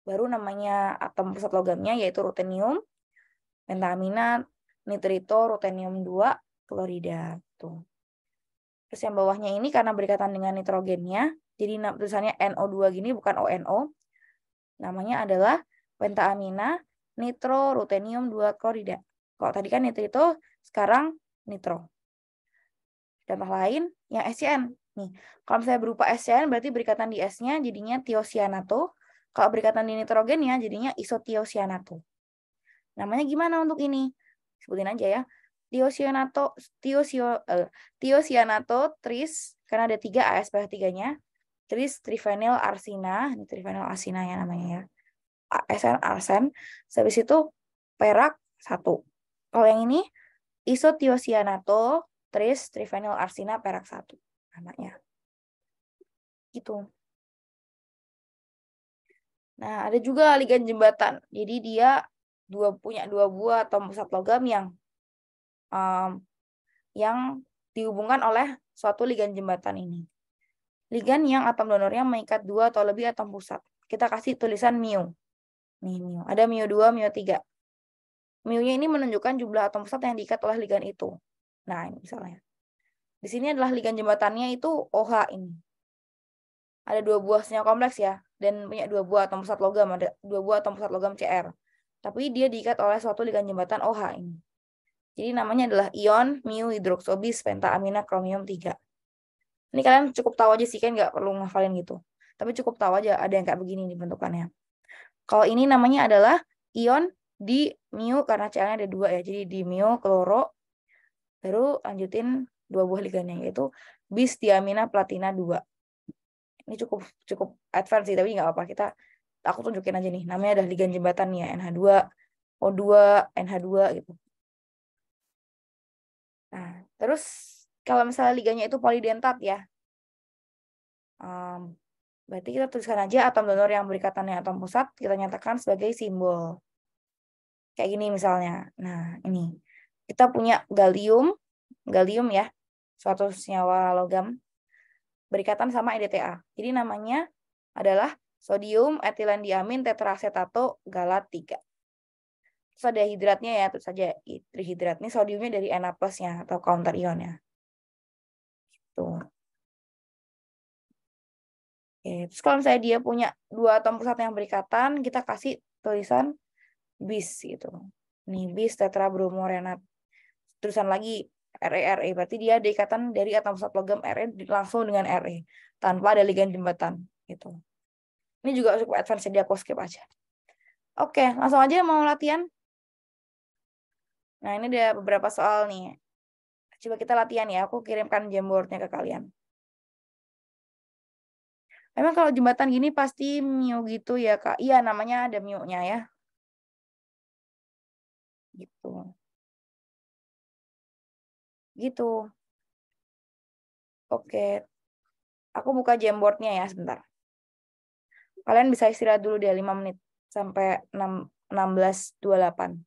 Baru namanya atom pusat logamnya yaitu rutenium, pentaamina, nitrito, rutenium 2, klorida. Tuh. Terus yang bawahnya ini karena berikatan dengan nitrogennya, jadi tulisannya NO2 gini bukan ONO. Namanya adalah pentaamina, nitro, rutenium 2, klorida. Kalau tadi kan nitrito, sekarang nitro. Contoh lain yang SCN. Nih, kalau misalnya berupa SCN berarti berikatan di S-nya jadinya tiosianato. Kalau berikatan di nitrogennya jadinya isotiosianato. Namanya gimana untuk ini? Sebutin aja ya. Tiosianato tris, karena ada 3 AsPH3-nya. Tris trifenyl arsina, ini trifenyl arsina ya namanya ya. arsen. Habis itu perak 1. Kalau yang ini isotiosianato tris trifenyl arsina perak 1 namanya. Gitu. Nah, ada juga ligan jembatan. Jadi dia punya 2 buah atom pusat logam yang dihubungkan oleh suatu ligan jembatan ini. Ligan yang atom donornya mengikat 2 atau lebih atom pusat. Kita kasih tulisan mu. Nih, mu. Ada mu2, mu3. Mu-nya ini menunjukkan jumlah atom pusat yang diikat oleh ligan itu. Nah, ini misalnya. Di sini adalah ligan jembatannya itu OH ini. Ada 2 buah senyawa kompleks ya, dan punya 2 buah atom pusat logam, ada 2 buah atom pusat logam Cr. Tapi dia diikat oleh suatu ligan jembatan OH ini. Jadi namanya adalah ion mu hidroksobis pentaamina kromium 3. Ini kalian cukup tahu aja sih, kan nggak perlu ngafalin gitu. Tapi cukup tahu aja ada yang kayak begini nih bentukannya. Kalau ini namanya adalah ion di mu karena Cl-nya ada 2 ya. Jadi di mu kloro, baru lanjutin 2 buah ligannya yaitu bis diamina platina 2. Ini cukup advance sih, tapi nggak apa-apa, aku tunjukin aja nih. Namanya adalah ligan jembatan ya, NH2, O2, NH2 gitu. Nah, terus kalau misalnya liganya itu polidentat ya, berarti kita tuliskan aja atom donor yang berikatan dengan atom pusat, kita nyatakan sebagai simbol. Kayak gini misalnya. Nah, ini. Kita punya gallium ya, suatu senyawa logam, berikatan sama EDTA. Jadi namanya adalah sodium etilen diamin tetraasetato galat 3. Terus ada hidratnya ya, terus saja trihidrat. Ini sodiumnya dari Na plus-nya atau counter ionnya. Tuh. Oke, terus kalau misalnya dia punya 2 atom pusat yang berikatan, kita kasih tulisan bis gitu. Nih bis tetrabromorenat. Tulisan lagi RE, berarti dia ada ikatan dari atom pusat logam Re langsung dengan Re tanpa ada ligan jembatan gitu. Ini juga cukup advance, jadi aku skip aja. Oke, langsung aja mau latihan. Nah, ini ada beberapa soal nih. Coba kita latihan ya, aku kirimkan Jamboardnya ke kalian. Emang kalau jembatan gini pasti mu gitu ya, Kak? Iya, namanya ada mu-nya ya. Gitu. Gitu. Oke. Aku buka Jamboardnya ya sebentar. Kalian bisa istirahat dulu deh 5 menit sampai 16.28.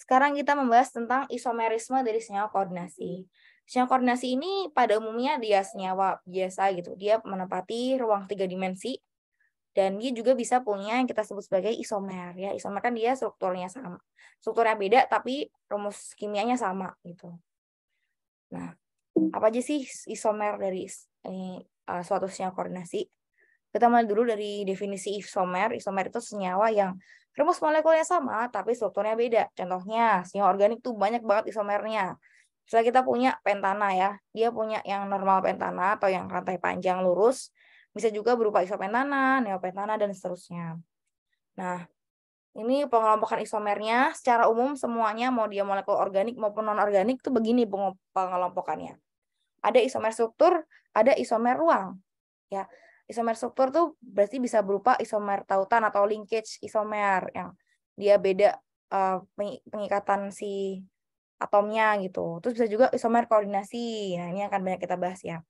Sekarang kita membahas tentang isomerisme dari senyawa koordinasi. Senyawa koordinasi ini pada umumnya dia senyawa biasa gitu. Dia menempati ruang 3 dimensi dan dia juga bisa punya yang kita sebut sebagai isomer ya. Isomer kan dia strukturnya sama. Strukturnya beda tapi rumus kimianya sama gitu. Nah, apa aja sih isomer dari suatu senyawa koordinasi? Kita mulai dulu dari definisi isomer. Isomer itu senyawa yang rumus molekulnya sama, tapi strukturnya beda. Contohnya, senyawa organik tuh banyak banget isomernya. Misalnya kita punya pentana ya, dia punya yang normal pentana atau yang rantai panjang lurus, bisa juga berupa isopentana, neopentana, dan seterusnya. Nah, ini pengelompokan isomernya secara umum semuanya, mau dia molekul organik maupun non-organik, tuh begini pengelompokannya. Ada isomer struktur, ada isomer ruang. Ya, isomer struktur tuh berarti bisa berupa isomer tautan atau linkage isomer yang dia beda pengikatan si atomnya gitu. Terus bisa juga isomer koordinasi. Nah, ini akan banyak kita bahas ya.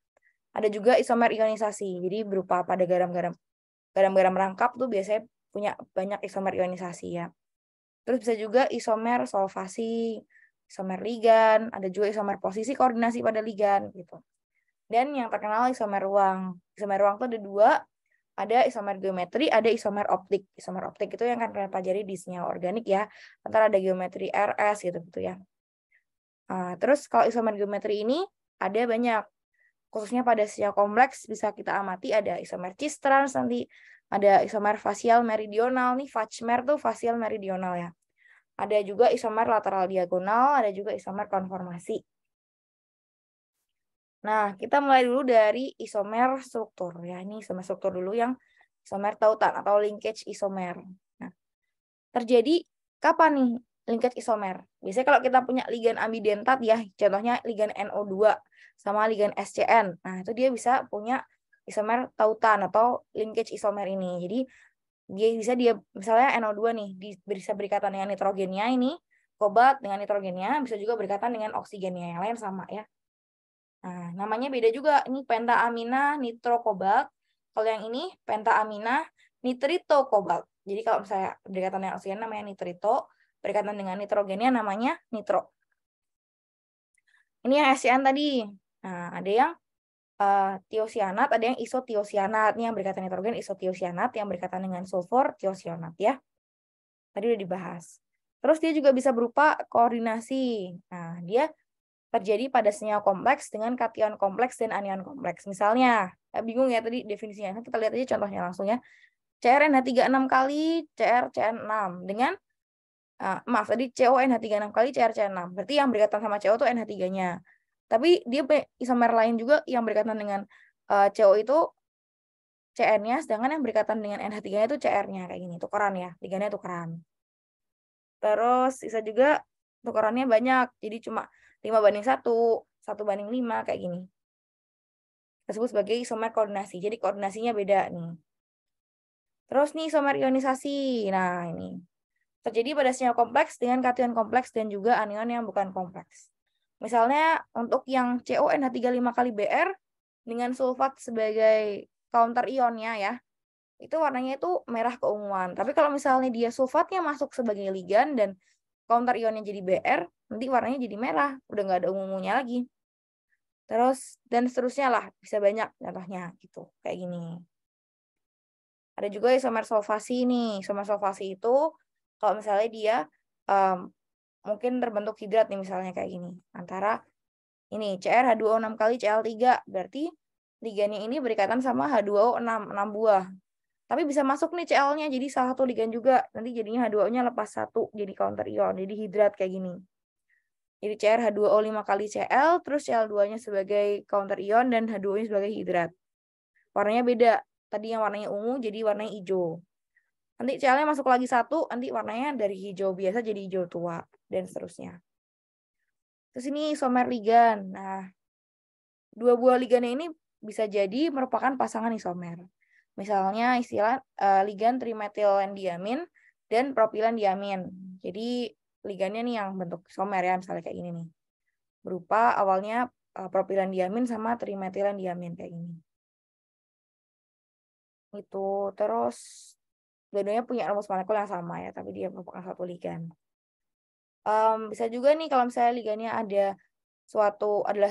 Ada juga isomer ionisasi. Jadi berupa pada garam-garam rangkap tuh biasanya punya banyak isomer ionisasi ya. Terus bisa juga isomer solvasi, isomer ligan, ada juga isomer posisi koordinasi pada ligan gitu. Dan yang terkenal isomer ruang. Isomer ruang itu ada dua, ada isomer geometri, ada isomer optik. Isomer optik itu yang akan kalian pelajari di senyawa organik ya. Antara ada geometri RS gitu ya. Terus kalau isomer geometri ini ada banyak, khususnya pada senyawa kompleks bisa kita amati ada isomer cis trans, nanti ada isomer fasial meridional nih, Fachmer tuh fasial meridional ya. Ada juga isomer lateral diagonal, ada juga isomer konformasi. Nah, kita mulai dulu dari isomer struktur ya. Ini isomer struktur dulu yang isomer tautan atau linkage isomer. Nah, terjadi kapan nih linkage isomer? Biasanya kalau kita punya ligan ambidentat ya, contohnya ligan NO2 sama ligan SCN. Nah, itu dia bisa punya isomer tautan atau linkage isomer ini. Jadi dia misalnya NO2 nih bisa berikatan dengan nitrogennya ini, kobalt dengan nitrogennya bisa juga berikatan dengan oksigennya, yang lain sama ya. Nah, namanya beda juga. Ini pentaamina nitrokobalt. Kalau yang ini pentaamina nitrito kobalt. Jadi kalau misalnya berikatan dengan oksigen namanya nitrito, berikatan dengan nitrogennya namanya nitro. Ini yang SCN tadi. Nah, ada yang tiosianat, ada yang isotiosianat. Ini yang berikatan nitrogen isotiosianat, yang berikatan dengan sulfur tiosionat ya. Tadi udah dibahas. Terus dia juga bisa berupa koordinasi. Nah, dia terjadi pada senyawa kompleks dengan kation kompleks dan anion kompleks. Misalnya, bingung ya tadi definisinya. Kita lihat aja contohnya langsung ya. CrNH3 6 kali CrCN6 dengan tadi CONH3 6 kali CrCN6. Berarti yang berikatan sama CO itu NH3-nya. Tapi dia isomer lain juga yang berikatan dengan CO itu CN-nya, sedangkan yang berikatan dengan NH3-nya itu CR-nya kayak gini, tukeran ya, ligannya tukeran. Terus bisa juga tukerannya banyak, jadi cuma 5:1, 1:5 kayak gini. Tersebut sebagai isomer koordinasi. Jadi koordinasinya beda nih. Terus nih isomer ionisasi. Nah, ini terjadi pada senyawa kompleks dengan kation kompleks dan juga anion yang bukan kompleks. Misalnya untuk yang CONH35 kali Br dengan sulfat sebagai counter ionnya ya. Itu warnanya itu merah keunguan. Tapi kalau misalnya dia sulfatnya masuk sebagai ligan dan counter ionnya jadi Br, nanti warnanya jadi merah, udah nggak ada ungu-ungunya lagi. Terus dan seterusnya lah, bisa banyak contohnya gitu, kayak gini. Ada juga isomer solvasi nih. Isomer solvasi itu kalau misalnya dia mungkin terbentuk hidrat nih misalnya kayak gini. Antara ini CrH2O 6 kali Cl3, berarti ligannya ini berikatan sama H2O 6 buah. Tapi bisa masuk nih Cl-nya jadi salah satu ligan juga. Nanti jadinya H2O-nya lepas satu jadi counter ion, jadi hidrat kayak gini. Jadi CrH2O 5 kali Cl, terus Cl2-nya sebagai counter ion dan H2O-nya sebagai hidrat. Warnanya beda. Tadi yang warnanya ungu jadi warnanya hijau. Nanti Cl-nya masuk lagi satu, nanti warnanya dari hijau biasa jadi hijau tua, dan seterusnya. Terus ini isomer ligan. Nah, dua buah ligannya ini bisa jadi merupakan pasangan isomer. Misalnya istilah ligan trimetylendiamin dan propilendiamin. Jadi ligannya nih yang bentuk isomer ya, misalnya kayak gini nih. Berupa awalnya propilendiamin sama trimetylendiamin kayak gini. Itu terus dua-duanya punya rumus molekul yang sama ya, tapi dia merupakan satu ligan. Bisa juga nih kalau misalnya ligannya adalah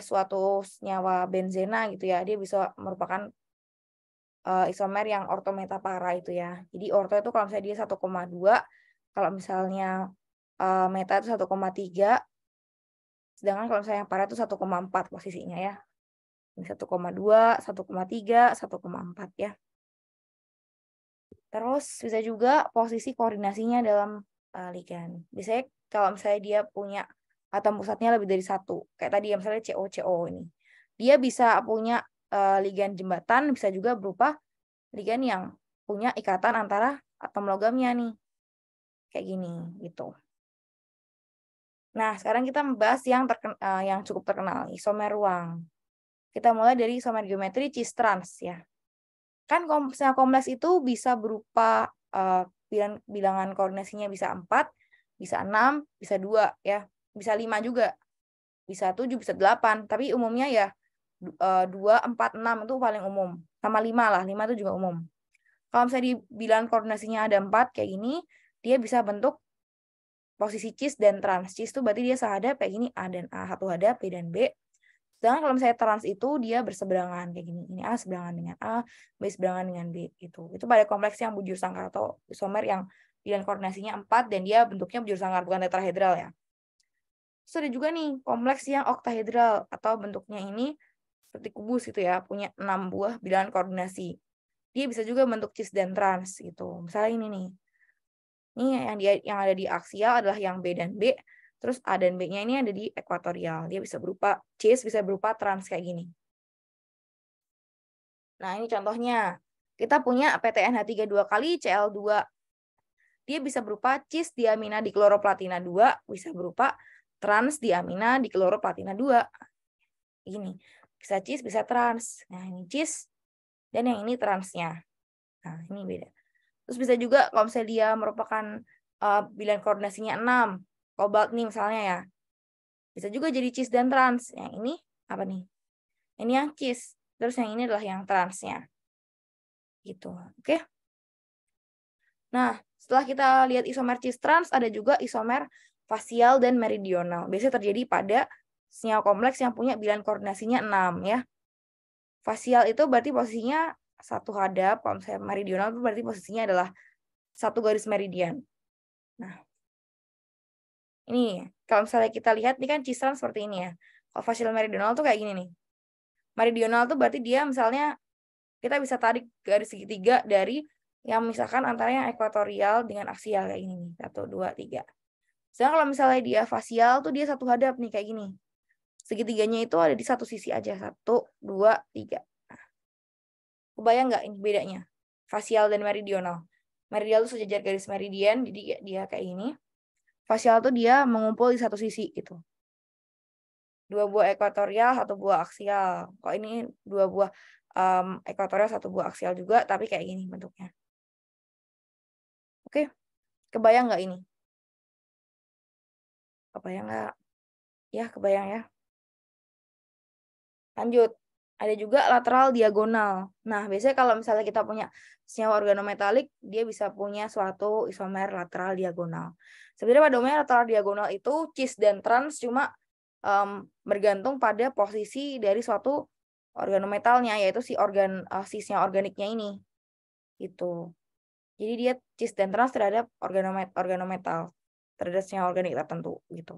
suatu senyawa benzena gitu ya, dia bisa merupakan isomer yang orto metapara itu ya. Jadi orto itu kalau misalnya dia 1,2, kalau misalnya meta itu 1,3, sedangkan kalau misalnya yang para itu 1,4 posisinya ya. Ini 1,2, 1,3, 1,4 ya. Terus bisa juga posisi koordinasinya dalam ligan. Biasanya kalau misalnya dia punya atom pusatnya lebih dari satu, kayak tadi ya misalnya CO ini, dia bisa punya ligan jembatan, bisa juga berupa ligan yang punya ikatan antara atom logamnya nih, kayak gini gitu. Nah, sekarang kita membahas yang cukup terkenal, isomer ruang. Kita mulai dari isomer geometri cis trans ya. Kan senyal kompleks itu bisa berupa bilangan koordinasinya bisa 4, bisa 6, bisa 2 ya, bisa 5 juga. Bisa 7, bisa 8, tapi umumnya ya 2, 4, 6 itu paling umum. Sama 5 lah, 5 itu juga umum. Kalau misalnya di bilangan koordinasinya ada 4 kayak gini, dia bisa bentuk posisi cis dan trans. Cis itu berarti dia sehadap kayak gini, A dan A, satu hadap, B dan B. Sedangkan kalau misalnya trans itu dia berseberangan kayak gini. Ini A seberangan dengan A, B seberangan dengan B gitu. Itu pada kompleks yang bujur sangkar atau isomer yang bilangan koordinasinya 4 dan dia bentuknya bujur sangkar bukan tetrahedral ya. Terus ada juga nih kompleks yang oktahedral atau bentuknya ini seperti kubus gitu ya, punya 6 buah bilangan koordinasi. Dia bisa juga bentuk cis dan trans gitu. Misalnya ini nih. Ini yang ada di aksial adalah yang B dan B. Terus A dan B-nya ini ada di ekuatorial. Dia bisa berupa cis, bisa berupa trans kayak gini. Nah, ini contohnya. Kita punya PTNH3 2 kali Cl2. Dia bisa berupa cis diamina dikloroplatina 2, bisa berupa trans diamina dikloroplatina 2. Ini. Bisa cis, bisa trans. Nah, ini cis dan yang ini transnya. Nah, ini beda. Terus bisa juga kalau misalnya dia merupakan bilangan koordinasinya 6, kobalt nih misalnya ya. Bisa juga jadi cis dan trans. Yang ini apa nih? Ini yang cis. Terus yang ini adalah yang transnya. Gitu. Oke. Nah, setelah kita lihat isomer cis trans, ada juga isomer fasial dan meridional. Biasanya terjadi pada senyawa kompleks yang punya bilangan koordinasinya 6 ya. Fasial itu berarti posisinya satu hadap, kalau misalnya meridional itu berarti posisinya adalah satu garis meridian. Nah, ini kalau misalnya kita lihat ini kan cis trans seperti ini ya. Kalau fasial meridional tuh kayak gini nih. Meridional tuh berarti dia misalnya kita bisa tarik garis segitiga dari yang misalkan antara yang ekuatorial dengan aksial kayak gini nih. 1, 2, 3. Sedangkan kalau misalnya dia fasial tuh dia satu hadap nih kayak gini. Segitiganya itu ada di satu sisi aja. 1, 2, 3. Nah, kebayang nggak ini bedanya? Fasial dan meridional. Meridional itu sejajar garis meridian, jadi dia kayak gini. Fasial tuh dia mengumpul di satu sisi gitu. 2 buah ekuatorial, 1 buah aksial. Kok ini 2 buah ekuatorial, 1 buah aksial juga, tapi kayak gini bentuknya. Oke, kebayang nggak ini? Kebayang nggak? Ya, kebayang ya. Lanjut. Ada juga lateral diagonal. Nah, biasanya kalau misalnya kita punya senyawa organometalik, dia bisa punya suatu isomer lateral diagonal. Sebenarnya pada umumnya lateral diagonal itu cis dan trans cuma bergantung pada posisi dari suatu organometalnya, yaitu si senyawa organiknya ini. Gitu. Jadi dia cis dan trans terhadap organometal, terhadap senyawa organik tertentu gitu.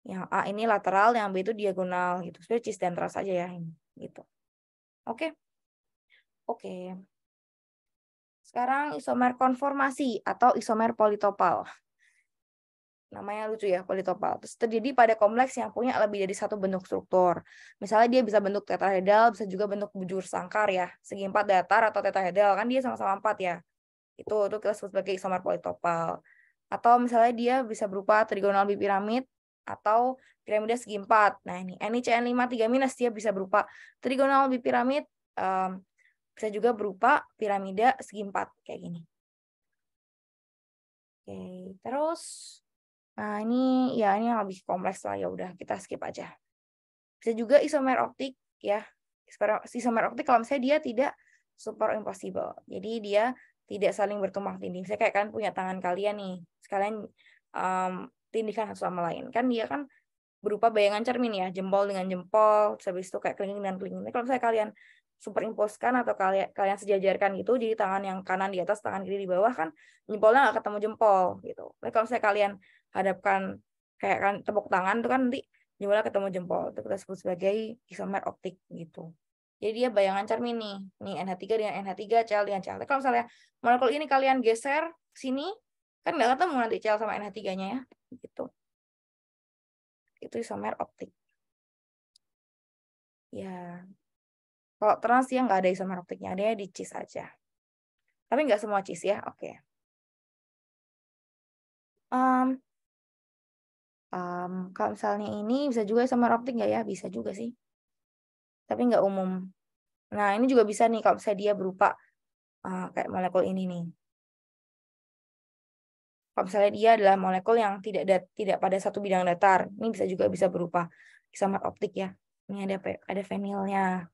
Yang A ini lateral, yang B itu diagonal gitu. Sebenarnya cis dan trans aja ya ini gitu. Oke. Oke. Sekarang isomer konformasi atau isomer politopal. Namanya lucu ya, politopal. Terus terjadi pada kompleks yang punya lebih dari satu bentuk struktur. Misalnya dia bisa bentuk tetrahedral, bisa juga bentuk bujur sangkar ya. Segi 4 datar atau tetrahedral, kan dia sama-sama 4 ya. Itu kita sebut sebagai isomer politopal. Atau misalnya dia bisa berupa trigonal bipiramid atau piramida segi 4. Nah, ini NiCN5 3- dia bisa berupa trigonal bipiramid, bisa juga berupa piramida segi 4 kayak gini. Oke, terus nah ini yang lebih kompleks lah, ya udah kita skip aja. Bisa juga isomer optik ya. Isomer optik kalau misalnya dia tidak superimpossible. Jadi dia tidak saling bertumpang tindih. Misalnya kayak kalian punya tangan kalian nih. Sekalian tindikan satu sama lain. Kan dia kan berupa bayangan cermin ya, jempol dengan jempol, terus habis itu kayak kelingking dan kelingking. Kalau misalnya kalian superimposkan atau kalian sejajarkan gitu, jadi tangan yang kanan di atas, tangan kiri di bawah, kan jempolnya nggak ketemu jempol gitu. Tapi kalau misalnya kalian hadapkan kayak kan tepuk tangan itu kan nanti jempolnya ketemu jempol. Itu kita sebut sebagai isomer optik gitu. Jadi dia bayangan cermin nih NH3 dengan NH3, Cl dengan Cl. Kalau misalnya molekul ini kalian geser ke sini, kan nggak ketemu nanti Cl sama NH3-nya ya, gitu. Itu isomer optik. Ya, kalau trans ya nggak ada isomer optiknya, ada di cis aja. Tapi nggak semua cis ya, oke. Kalau misalnya ini bisa juga isomer optik nggak ya? Bisa juga sih. Tapi nggak umum. Nah, ini juga bisa nih kalau misalnya dia berupa kayak molekul ini nih. Kalau misalnya dia adalah molekul yang tidak pada satu bidang datar, ini bisa berupa isomer optik ya. Ini ada fenilnya.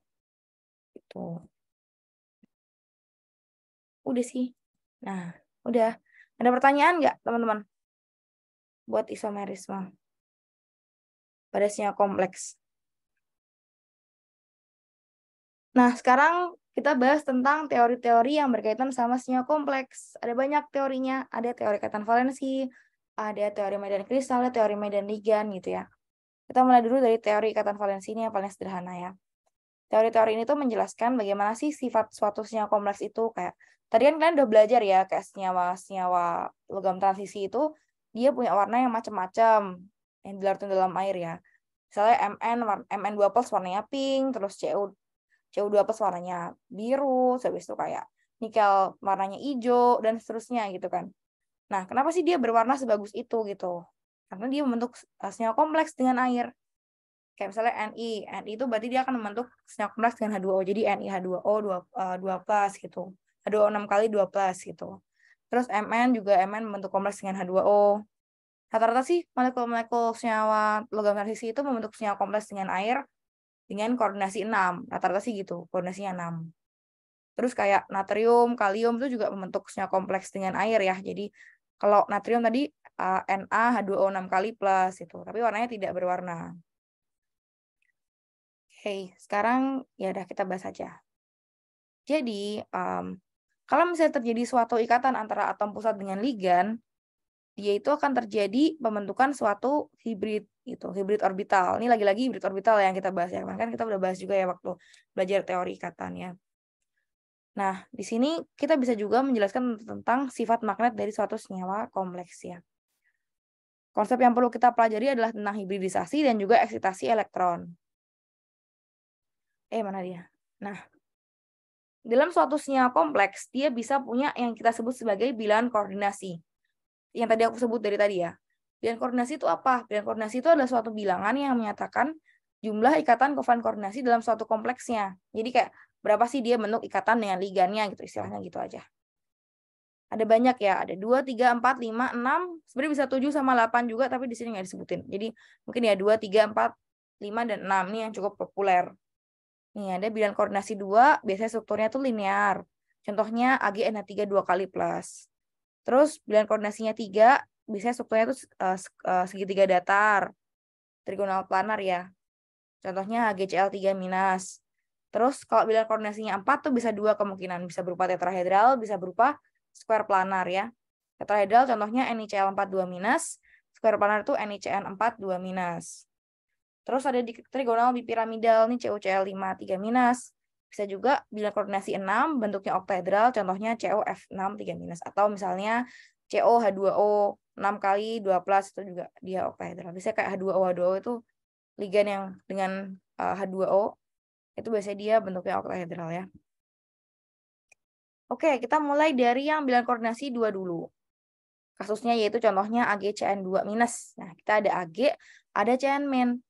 Gitu. Udah sih. Nah, udah. Ada pertanyaan nggak, teman-teman? Buat isomerisme pada senyawa kompleks. Nah, sekarang kita bahas tentang teori-teori yang berkaitan sama senyawa kompleks. Ada banyak teorinya. Ada teori ikatan valensi, ada teori medan kristal, ada teori medan ligan gitu ya. Kita mulai dulu dari teori ikatan valensi ini yang paling sederhana ya. Teori-teori ini tuh menjelaskan bagaimana sih sifat suatu senyawa kompleks itu. Kayak tadi kan kalian udah belajar ya, kayak senyawa logam transisi itu dia punya warna yang macam-macam yang dilarutkan dalam air ya. Misalnya Mn2+ warnanya pink, terus Cu2+ warnanya biru, habis itu kayak nikel warnanya hijau dan seterusnya gitu kan. Nah, kenapa sih dia berwarna sebagus itu gitu? Karena dia membentuk senyawa kompleks dengan air. Kayak misalnya Ni itu berarti dia akan membentuk senyawa kompleks dengan H2O. Jadi NiH2O 2+ gitu. H2O 6 kali 2+ gitu. Terus Mn membentuk kompleks dengan H2O. Rata-rata sih molekul-molekul senyawa logam transisi itu membentuk senyawa kompleks dengan air dengan koordinasi 6. Rata-rata sih gitu, koordinasinya 6. Terus kayak natrium, kalium itu juga membentuk senyawa kompleks dengan air ya. Jadi kalau natrium tadi NaH2O 6 kali plus itu, tapi warnanya tidak berwarna. Oke, sekarang ya udah kita bahas aja. Jadi, kalau misalnya terjadi suatu ikatan antara atom pusat dengan ligan, dia itu akan terjadi pembentukan suatu hibrid gitu, hibrid orbital. Ini lagi-lagi hibrid orbital yang kita bahas ya. Kan kita udah bahas juga ya waktu belajar teori ikatan ya. Nah, di sini kita bisa juga menjelaskan tentang sifat magnet dari suatu senyawa kompleks ya. Konsep yang perlu kita pelajari adalah tentang hibridisasi dan juga eksitasi elektron. Mana dia? Nah, dalam suatu senyawa kompleks, dia bisa punya yang kita sebut sebagai bilangan koordinasi. Yang tadi aku sebut dari tadi ya. Bilangan koordinasi itu apa? Bilangan koordinasi itu adalah suatu bilangan yang menyatakan jumlah ikatan kovalent koordinasi dalam suatu kompleksnya. Jadi kayak berapa sih dia bentuk ikatan dengan ligannya gitu, istilahnya gitu aja. Ada banyak ya, ada 2, 3, 4, 5, 6, sebenarnya bisa 7 sama 8 juga, tapi di sini nggak disebutin. Jadi mungkin ya 2, 3, 4, 5, dan 6, ini yang cukup populer. Nih ada bilangan koordinasi 2, biasanya strukturnya tuh linear. Contohnya AgNH3 2 kali plus. Terus bilangan koordinasinya 3, biasanya strukturnya tuh segitiga datar. Trigonal planar ya. Contohnya HgCl3 minus. Terus kalau bilangan koordinasinya 4 tuh bisa 2 kemungkinan. Bisa berupa tetrahedral, bisa berupa square planar ya. Tetrahedral contohnya NiCl4 2 minus. Square planar itu NiCN4 2 minus. Terus ada di trigonal bipiramidal nih CuCl5 3 minus. Bisa juga bilangan koordinasi 6 bentuknya oktahedral, contohnya CuF6 3 minus. Atau misalnya COH2O 6 kali 2 plus itu juga dia oktahedral. Biasanya kayak H2O itu ligan yang dengan H2O itu biasanya dia bentuknya oktahedral ya. Oke, kita mulai dari yang bilangan koordinasi 2 dulu. Kasusnya yaitu contohnya AgCN2 minus. Nah, kita ada Ag, ada CN min.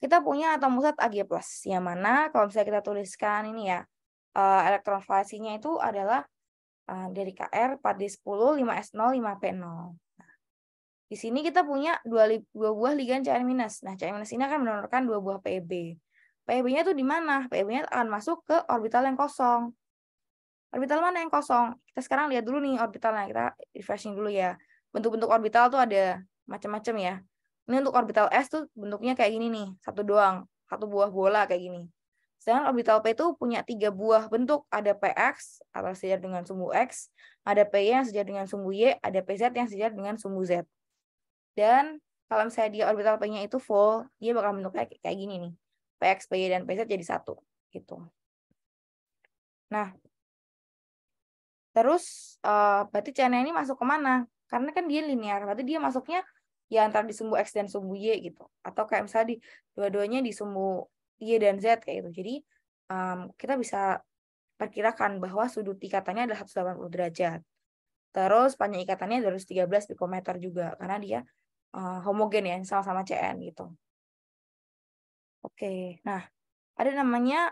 Kita punya atom pusat Ag+, yang mana kalau misalnya kita tuliskan ini ya, elektron valensinya itu adalah dari Kr 4d10, 5s0, 5p0. Nah, di sini kita punya dua buah ligan Cn-. Nah, Cn- ini akan mendonorkan 2 buah Pb. Pb-nya itu di mana? Pb-nya akan masuk ke orbital yang kosong. Orbital mana yang kosong? Kita sekarang lihat dulu nih orbitalnya. Kita refreshing dulu ya. Bentuk-bentuk orbital tuh ada macam-macam ya. Ini untuk orbital S tuh bentuknya kayak gini nih, satu doang, satu buah bola kayak gini. Sedangkan orbital P itu punya 3 buah bentuk, ada PX atau sejajar dengan sumbu X, ada PY yang sejajar dengan sumbu Y, ada PZ yang sejajar dengan sumbu Z. Dan kalau misalnya dia orbital P-nya itu full, dia bakal bentuknya kayak gini nih. PX, PY, dan PZ jadi satu gitu. Nah, terus berarti CN ini masuk kemana? Karena kan dia linear, berarti dia masuknya ya antara di sumbu X dan sumbu Y gitu. Atau kayak misalnya di dua-duanya di sumbu Y dan Z kayak gitu. Jadi kita bisa perkirakan bahwa sudut ikatannya adalah 180 derajat. Terus panjang ikatannya 213 pikometer juga karena dia homogen ya, sama-sama CN gitu. Oke, nah ada namanya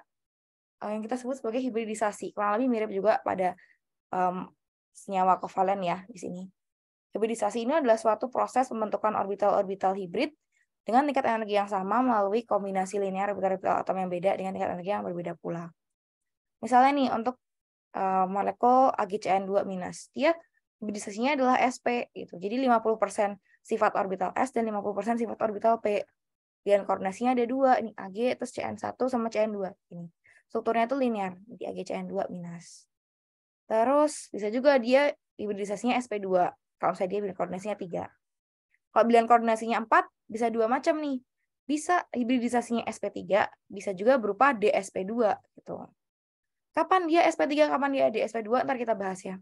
yang kita sebut sebagai hibridisasi. Kurang lebih mirip juga pada senyawa kovalen ya di sini. Hibridisasi ini adalah suatu proses pembentukan orbital-orbital hibrid dengan tingkat energi yang sama melalui kombinasi linear orbital-orbital atom yang beda dengan tingkat energi yang berbeda pula. Misalnya nih untuk molekul AgCN2-, dia hibridisasinya adalah sp gitu. Jadi 50% sifat orbital S dan 50% sifat orbital P. Dan koordinasinya ada dua, ini Ag terus CN1 sama CN2 ini. Strukturnya itu linear, di AgCN2-. Terus bisa juga dia hibridisasinya sp2. Kalau misalnya dia bilang koordinasinya 3. Kalau bilang koordinasinya 4, bisa dua macam nih. Bisa hibridisasinya sp3, bisa juga berupa dsp2 gitu. Kapan dia sp3, kapan dia dsp2, ntar kita bahas ya.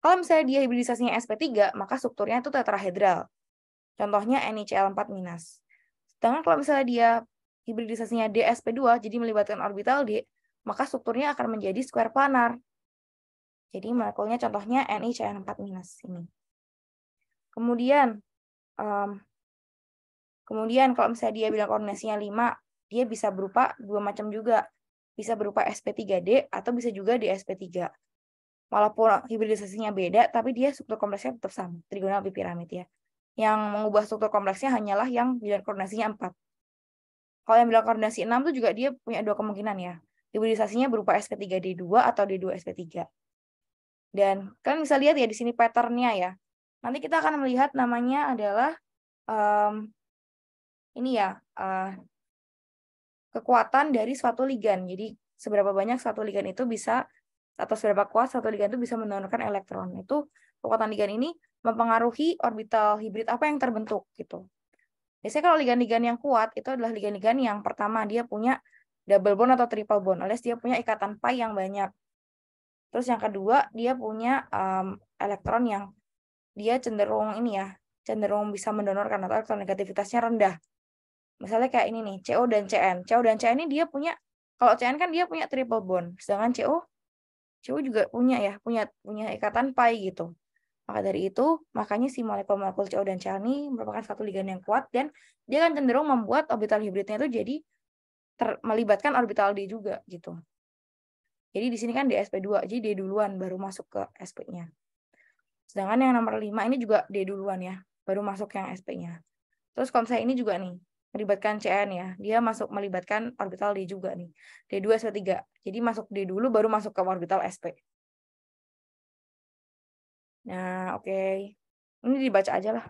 Kalau misalnya dia hibridisasinya sp3, maka strukturnya itu tetrahedral. Contohnya NiCl4-. Sedangkan kalau misalnya dia hibridisasinya dsp2, jadi melibatkan orbital D, maka strukturnya akan menjadi square planar. Jadi molekulnya contohnya NiCl4- ini. Kemudian kalau misalnya dia bilang koordinasinya 5, dia bisa berupa dua macam juga. Bisa berupa sp3D atau bisa juga dsp3. Walaupun hibridisasinya beda, tapi dia struktur kompleksnya tetap sama, trigonal bipiramid ya. Yang mengubah struktur kompleksnya hanyalah yang bilang koordinasinya 4. Kalau yang bilang koordinasi 6 itu juga dia punya dua kemungkinan ya. Hibridisasinya berupa sp3D2 atau D2sp3. Dan kalian bisa lihat ya di sini pattern-nya ya. Nanti kita akan melihat namanya adalah ini ya, kekuatan dari suatu ligan. Jadi seberapa banyak suatu ligan itu bisa, atau seberapa kuat suatu ligan itu bisa mendonorkan elektron. Itu kekuatan ligan ini mempengaruhi orbital hibrid apa yang terbentuk gitu. Biasanya kalau ligan-ligan yang kuat itu adalah ligan-ligan yang pertama dia punya double bond atau triple bond, alias dia punya ikatan pi yang banyak. Terus yang kedua dia punya elektron yang dia cenderung ini ya, cenderung bisa mendonorkan atau elektronegativitasnya rendah. Misalnya kayak ini nih, CO dan CN. CO dan CN ini dia punya, kalau CN kan dia punya triple bond, sedangkan CO juga punya ya, punya ikatan pi gitu. Maka dari itu, makanya si molekul-molekul CO dan CN ini merupakan satu ligan yang kuat dan dia akan cenderung membuat orbital hibridnya itu jadi melibatkan orbital D juga gitu. Jadi di sini kan dsp2, jadi D duluan baru masuk ke sp-nya. Sedangkan yang nomor 5 ini juga D duluan ya, baru masuk yang sp-nya. Terus kalau misalnya ini juga nih, melibatkan CN ya, dia masuk melibatkan orbital D juga nih, D2sp3. Jadi masuk D dulu baru masuk ke orbital sp. Nah, oke. Ini dibaca aja lah.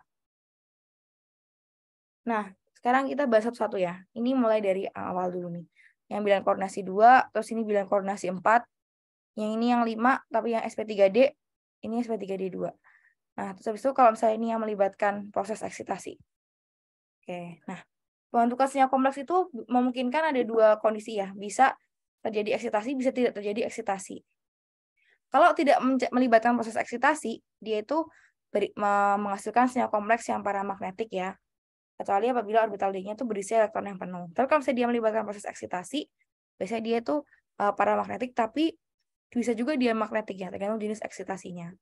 Nah, sekarang kita bahas satu-satu ya. Ini mulai dari awal dulu nih. Yang bilang koordinasi 2, terus ini bilang koordinasi 4. Yang ini yang 5, tapi yang sp3D, ini sp3D2. Nah, terus habis itu kalau misalnya ini yang melibatkan proses eksitasi. Oke, nah. Pembentukan senyawa kompleks itu memungkinkan ada dua kondisi ya. Bisa terjadi eksitasi, bisa tidak terjadi eksitasi. Kalau tidak melibatkan proses eksitasi, dia itu menghasilkan senyawa kompleks yang paramagnetik ya. Kecuali apabila orbital D-nya itu berisi elektron yang penuh. Tapi kalau misalnya dia melibatkan proses eksitasi, biasanya dia itu paramagnetik, tapi bisa juga dia magnetik ya, tergantung jenis eksitasinya.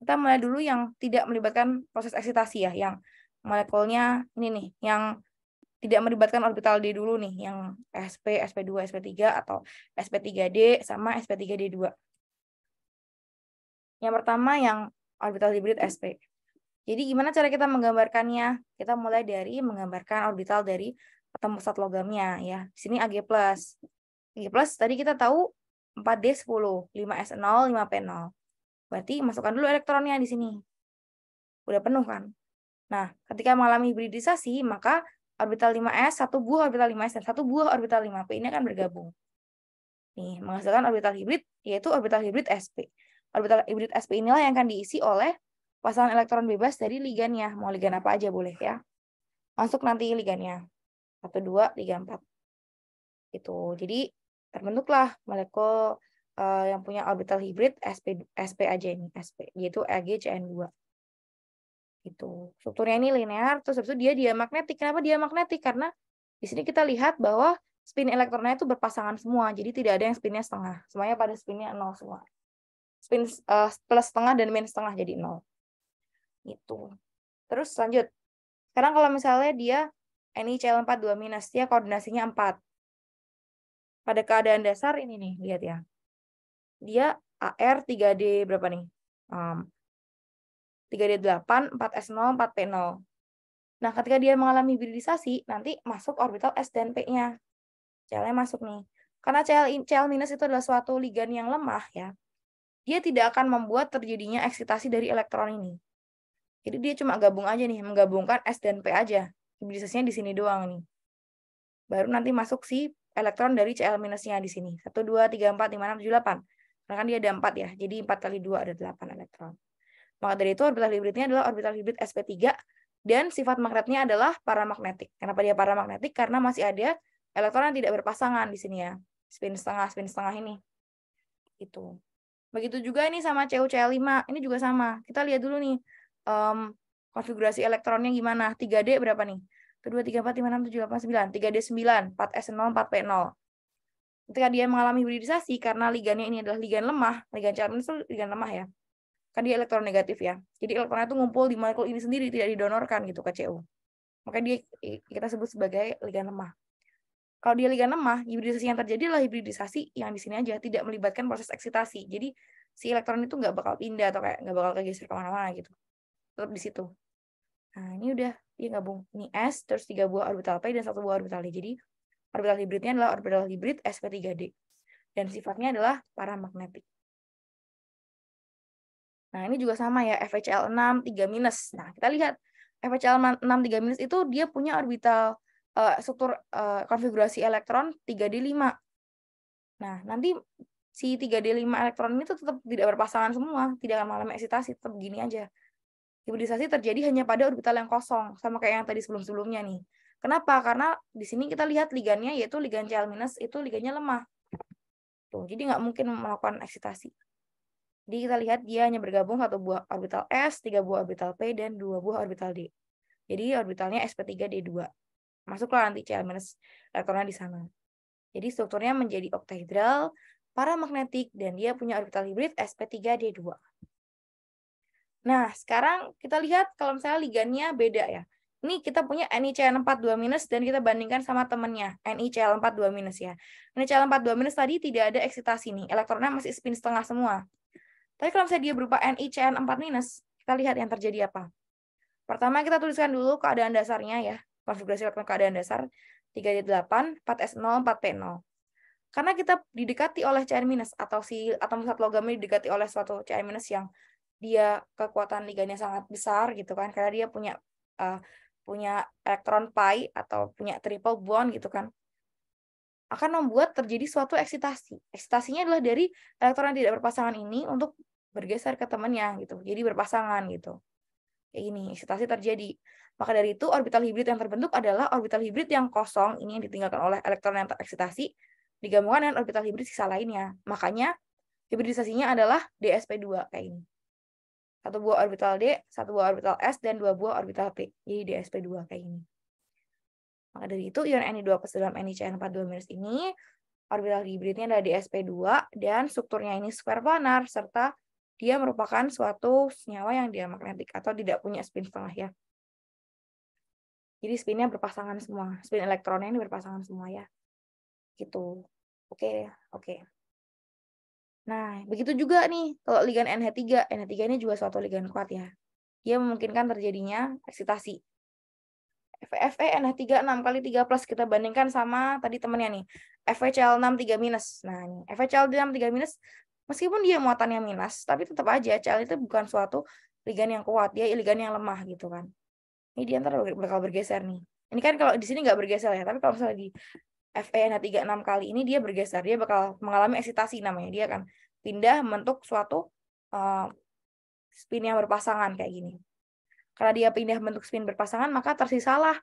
Kita mulai dulu yang tidak melibatkan proses eksitasi ya, yang molekulnya ini nih, yang tidak melibatkan orbital D dulu nih, yang sp, sp2, sp3, atau sp3D sama sp3D2. Yang pertama yang orbital hibrid sp. Jadi gimana cara kita menggambarkannya? Kita mulai dari menggambarkan orbital dari atom pusat logamnya ya. Di sini Ag+. Ag+ tadi kita tahu 4D10, 5S0, 5P0. Berarti masukkan dulu elektronnya di sini. Udah penuh kan. Nah, ketika mengalami hibridisasi, maka orbital 5s, satu buah orbital 5s dan satu buah orbital 5p ini akan bergabung. Nih, menghasilkan orbital hibrid, yaitu orbital hibrid sp. Orbital hibrid sp inilah yang akan diisi oleh pasangan elektron bebas dari ligannya. Mau ligan apa aja boleh ya. Masuk nanti ligannya. 1, 2, 3, 4. Gitu. Jadi terbentuklah molekul yang punya orbital hibrid sp aja ini, sp, yaitu AgCN2. Gitu. Strukturnya ini linear, terus habis itu dia diamagnetik. Kenapa diamagnetik? Karena di sini kita lihat bahwa spin elektronnya itu berpasangan semua, jadi tidak ada yang spinnya setengah. Semuanya pada spinnya 0 semua. Spin plus setengah dan minus setengah jadi 0. Itu. Terus lanjut. Sekarang kalau misalnya dia NiCl42-, dia koordinasinya 4. Pada keadaan dasar ini nih, lihat ya. Dia AR 3D berapa nih? 3D8, 4S0, 4P0. Nah, ketika dia mengalami hibridisasi, nanti masuk orbital S dan P-nya. Cl-nya masuk nih. Karena Cl- itu adalah suatu ligan yang lemah ya. Dia tidak akan membuat terjadinya eksitasi dari elektron ini. Jadi dia cuma gabung aja nih, menggabungkan S dan P aja. Hibridisasinya di sini doang nih. Baru nanti masuk si elektron dari Cl-nya di sini. 1, 2, 3, 4, 5, 6, 7, 8. Karena kan dia ada 4 ya. Jadi 4 kali 2 ada 8 elektron. Maka dari itu orbital hibridnya adalah orbital hibrid sp3 dan sifat magnetnya adalah paramagnetik. Kenapa dia paramagnetik? Karena masih ada elektron yang tidak berpasangan di sini ya. Spin setengah ini. Itu. Begitu juga ini sama CuCl5. Ini juga sama. Kita lihat dulu nih konfigurasi elektronnya gimana. 3D berapa nih? 1, 2, 3, 4, 5, 6, 7, 8, 9. 3D 9, 4S0, 4P0. Ketika dia mengalami hibridisasi karena ligannya ini adalah ligan lemah, ligan Cl- itu ligan lemah ya. Kan dia elektron negatif ya. Jadi elektronnya itu ngumpul di molekul ini sendiri, tidak didonorkan gitu ke Cu. Maka dia kita sebut sebagai ligan lemah. Kalau dia ligan lemah, hibridisasi yang terjadi adalah hibridisasi yang di sini aja, tidak melibatkan proses eksitasi. Jadi si elektron itu nggak bakal pindah atau kayak nggak bakal kegeser kemana-mana gitu. Tetap di situ. Nah ini udah dia gabung. Ini S, terus 3 buah orbital P dan 1 buah orbital D. Jadi orbital hibridnya adalah orbital hibrid sp3d. Dan sifatnya adalah paramagnetik. Nah, ini juga sama ya, FeCl6 3-. Nah, kita lihat FeCl6 3- itu dia punya orbital struktur konfigurasi elektron 3D5. Nah, nanti si 3D5 elektron ini tuh tetap tidak berpasangan semua, tidak akan mengalami eksitasi, tetap gini aja. Hibridisasi terjadi hanya pada orbital yang kosong, sama kayak yang tadi sebelum-sebelumnya nih. Kenapa? Karena di sini kita lihat ligannya, yaitu ligan Cl- itu ligannya lemah. Tuh, jadi nggak mungkin melakukan eksitasi. Jadi kita lihat dia hanya bergabung 1 buah orbital S, 3 buah orbital P, dan 2 buah orbital D. Jadi orbitalnya sp3d2. Masuklah nanti Cl- elektronnya di sana. Jadi strukturnya menjadi oktahedral, paramagnetik, dan dia punya orbital hibrid sp3d2. Nah, sekarang kita lihat kalau misalnya ligannya beda ya. Ini kita punya NiCl42- dan kita bandingkan sama temennya, NiCl42- ya. NiCl42- tadi tidak ada eksitasi nih, elektronnya masih spin setengah semua. Tapi kalau misalnya dia berupa NiCl4-, kita lihat yang terjadi apa. Pertama kita tuliskan dulu keadaan dasarnya ya. Konfigurasi elektron keadaan dasar 3D8, 4S0, 4P0. Karena kita didekati oleh Cl- atau si atom zat logamnya didekati oleh suatu Cl- yang dia kekuatan ligannya sangat besar gitu kan. Karena dia punya elektron pi atau punya triple bond gitu kan. Akan membuat terjadi suatu eksitasi. Eksitasinya adalah dari elektron yang tidak berpasangan ini untuk bergeser ke temannya gitu. Jadi berpasangan gitu. Kayak gini, eksitasi terjadi. Maka dari itu orbital hibrid yang terbentuk adalah orbital hibrid yang kosong, ini yang ditinggalkan oleh elektron yang tereksitasi, digabungkan dengan orbital hibrid sisa lainnya. Makanya hibridisasinya adalah dsp2 kayak ini. 1 buah orbital D, 1 buah orbital S, dan 2 buah orbital P. Jadi dsp2 kayak ini. Maka dari itu, ion Ni2+ dalam NiCl42- ini, orbital hibridnya adalah dsp2, dan strukturnya ini square planar, serta dia merupakan suatu senyawa yang diamagnetik, atau tidak punya spin setengah ya. Jadi spinnya berpasangan semua, spin elektronnya ini berpasangan semua ya. Gitu. Oke. Nah, begitu juga nih, kalau ligan NH3. NH3 ini juga suatu ligan kuat ya. Dia memungkinkan terjadinya eksitasi. Fe NH3 6 kali 3+, kita bandingkan sama tadi temennya nih, FeCl6 3-. Nah, ini FeCl6 3-, meskipun dia muatannya minus, tapi tetap aja Cl itu bukan suatu ligan yang kuat, dia ligan yang lemah gitu kan. Ini dia ntar bakal bergeser nih. Ini kan kalau di sini nggak bergeser ya, tapi kalau misalnya di FeNH36 kali ini dia bergeser, dia bakal mengalami eksitasi namanya. Dia akan pindah membentuk suatu spin yang berpasangan kayak gini. Karena dia pindah bentuk spin berpasangan, maka tersisalah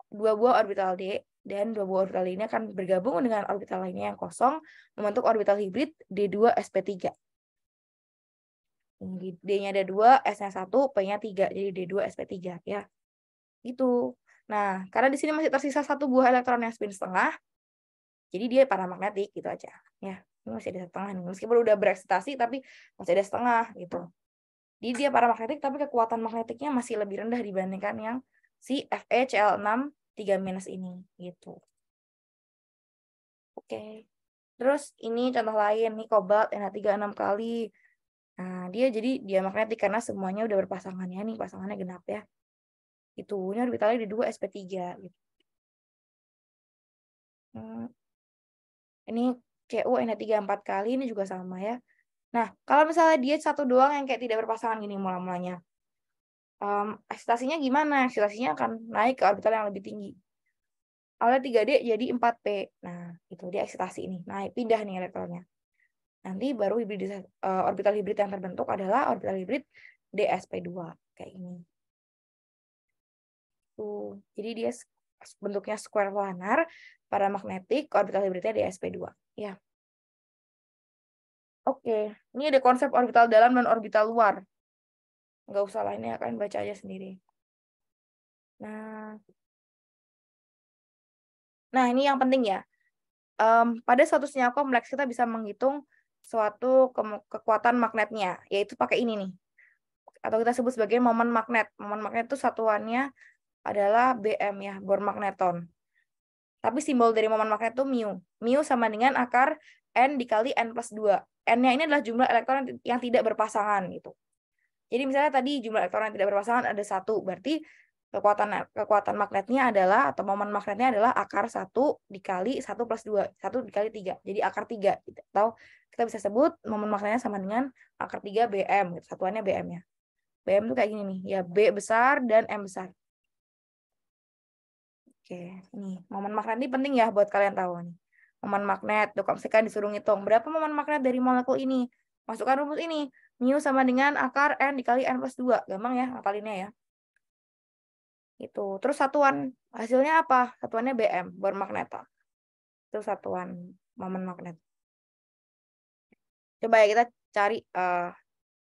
2 buah orbital D, dan 2 buah orbital ini akan bergabung dengan orbital lainnya yang kosong membentuk orbital hibrid D2sp3. D-nya ada 2, S-nya 1, P-nya 3, jadi D2sp3 ya. Gitu. Nah, karena di sini masih tersisa 1 buah elektron yang spin setengah, jadi dia paramagnetik gitu aja ya. Ini masih ada setengah nih. Meskipun udah bereksitasi tapi masih ada setengah gitu. Jadi dia paramagnetik tapi kekuatan magnetiknya masih lebih rendah dibandingkan yang si FeCl6 3- ini gitu. Oke. Terus ini contoh lain nih, kobalt NH3 6 kali. Nah, jadi dia magnetik karena semuanya udah berpasangan ya, nih pasangannya genap ya. Itu ini orbitalnya di 2sp3 gitu. Ini Cu NH3 4 kali, ini juga sama ya. Nah, kalau misalnya dia satu doang yang kayak tidak berpasangan gini mula-mulanya. Eksitasinya gimana? Eksitasinya akan naik ke orbital yang lebih tinggi. Awalnya 3D jadi 4P. Nah, itu dia eksitasi ini. Naik, pindah nih elektronnya. Nanti baru orbital hibrid yang terbentuk adalah orbital hibrid DsP2 kayak ini. Tuh. Jadi dia bentuknya square planar, paramagnetik, orbital hibridnya DsP2. Ya. Oke, ini ada konsep orbital dalam dan orbital luar. Nggak usah lah, ini akan baca aja sendiri. Nah ini yang penting ya. Pada suatu sinyal kompleks kita bisa menghitung suatu kekuatan magnetnya, yaitu pakai ini nih. Atau kita sebut sebagai momen magnet. Momen magnet itu satuannya adalah BM ya, Bohr magneton. Tapi simbol dari momen magnet itu mu. Mu sama dengan akar N dikali N+2. N-nya ini adalah jumlah elektron yang tidak berpasangan gitu. Jadi misalnya tadi jumlah elektron yang tidak berpasangan ada 1, berarti kekuatan magnetnya adalah, atau momen magnetnya adalah akar 1 dikali 1+2, 1 dikali 3, jadi akar 3 gitu. Atau kita bisa sebut momen magnetnya sama dengan akar 3 BM gitu. Satuannya BM-nya. BM itu kayak gini nih, ya B besar dan M besar. Oke, ini momen magnet ini penting ya buat kalian tahu nih. Momen magnet, tuh kalau misalkan disuruh ngitung berapa momen magnet dari molekul ini, masukkan rumus ini, mu sama dengan akar N dikali N+2, gampang ya ngapalinnya ya. Itu. Terus satuan hasilnya apa? Satuannya BM, Bohr magneton. Itu satuan momen magnet. Coba ya kita cari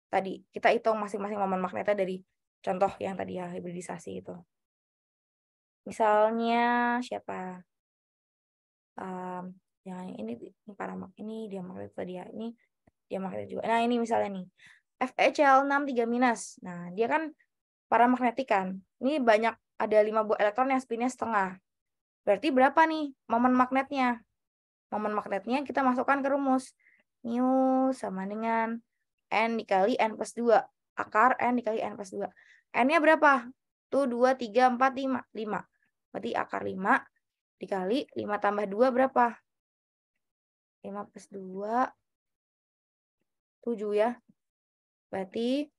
tadi, kita hitung masing-masing momen magnetnya dari contoh yang tadi ya, hibridisasi itu. Misalnya siapa? Yang ini ini dia magnet tadi ya. Ini dia magnet juga. Nah, ini misalnya nih. FeCl6 3-. Nah, dia kan paramagnetik kan. Ini banyak, ada 5 buah elektron yang spinnya setengah. Berarti berapa nih momen magnetnya? Momen magnetnya kita masukkan ke rumus. Mu sama dengan N dikali N+2. Akar N dikali N+2. N-nya berapa? Tuh 2, 3, 4, 5. 5. Berarti akar 5 dikali 5 tambah 2 berapa? 5+2, 7 ya. Berarti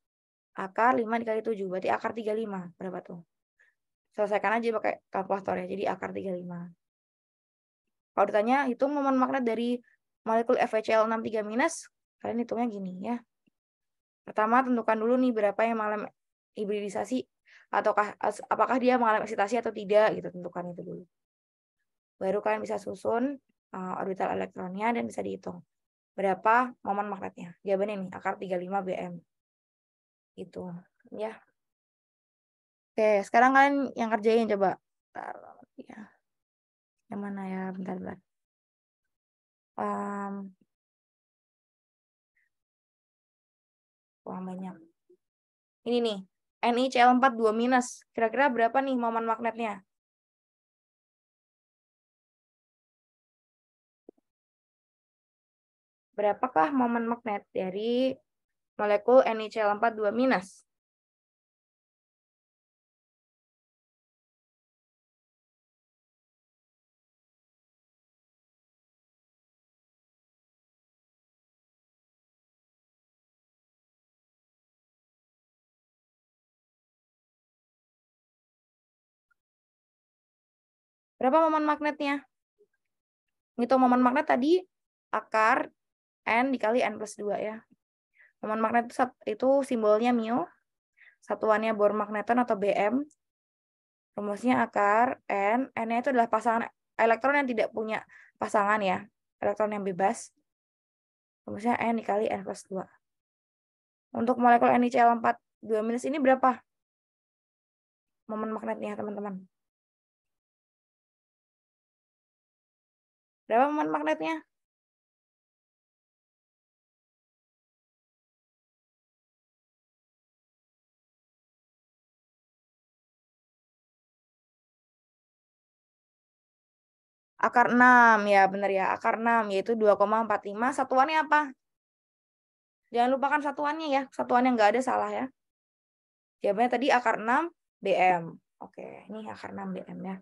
akar 5 dikali 7. Berarti akar 35. Berapa tuh? Selesaikan aja pakai kalkulator ya. Jadi akar 35. Kalau ditanya hitung momen magnet dari molekul FeCl6 3-, kalian hitungnya gini ya. Pertama tentukan dulu nih berapa yang mengalami hibridisasi, ataukah apakah dia mengalami eksitasi atau tidak gitu, tentukan itu dulu. Baru kalian bisa susun orbital elektronnya dan bisa dihitung berapa momen magnetnya. Jawabannya nih akar 35 BM. Gitu ya. Oke, sekarang kalian yang kerjain coba. Bentar, ya. Yang mana ya? Bentar. Kurang banyak. Ini nih, NiCl4 2-. Kira-kira berapa nih momen magnetnya? Berapakah momen magnet dari molekul NiCl4 2-? Berapa momen magnetnya? Ngitung momen magnet tadi akar N dikali N plus 2 ya. Momen magnet itu simbolnya mu. Satuannya Bohr magneton atau Bm. Rumusnya akar N. N-nya itu adalah pasangan elektron yang tidak punya pasangan ya. Elektron yang bebas. Rumusnya N dikali N plus 2. Untuk molekul NiCl4 2- ini berapa momen magnetnya teman-teman? Berapa momen magnetnya? Akar 6 ya, benar ya. Akar 6 yaitu 2,45. Satuannya apa? Jangan lupakan satuannya ya. Satuannya nggak ada salah ya. Jawabannya tadi akar 6 BM. Oke, ini akar 6 BM ya.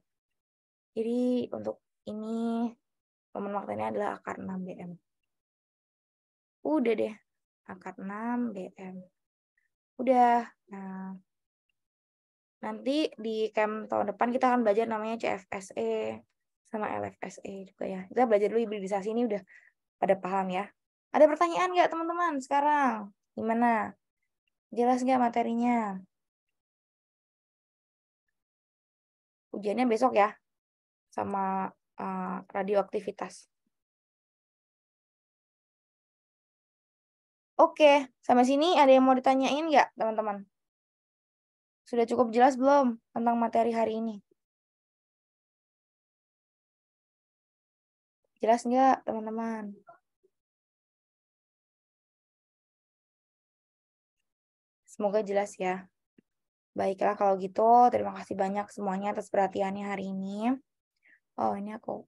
Jadi untuk ini momen magnetnya adalah akar 6 BM. Udah deh. Akar 6 BM. Udah. Nah, nanti di camp tahun depan kita akan belajar namanya CFSE sama LFSE juga ya. Kita belajar dulu hibridisasi ini udah pada paham ya. Ada pertanyaan nggak teman-teman sekarang? Gimana? Jelas nggak materinya? Ujiannya besok ya, sama radioaktivitas. Oke, sampai sini ada yang mau ditanyain nggak teman-teman? Sudah cukup jelas belum tentang materi hari ini? Jelas nggak teman-teman? Semoga jelas ya. Baiklah kalau gitu, terima kasih banyak semuanya atas perhatiannya hari ini. Oh, ini aku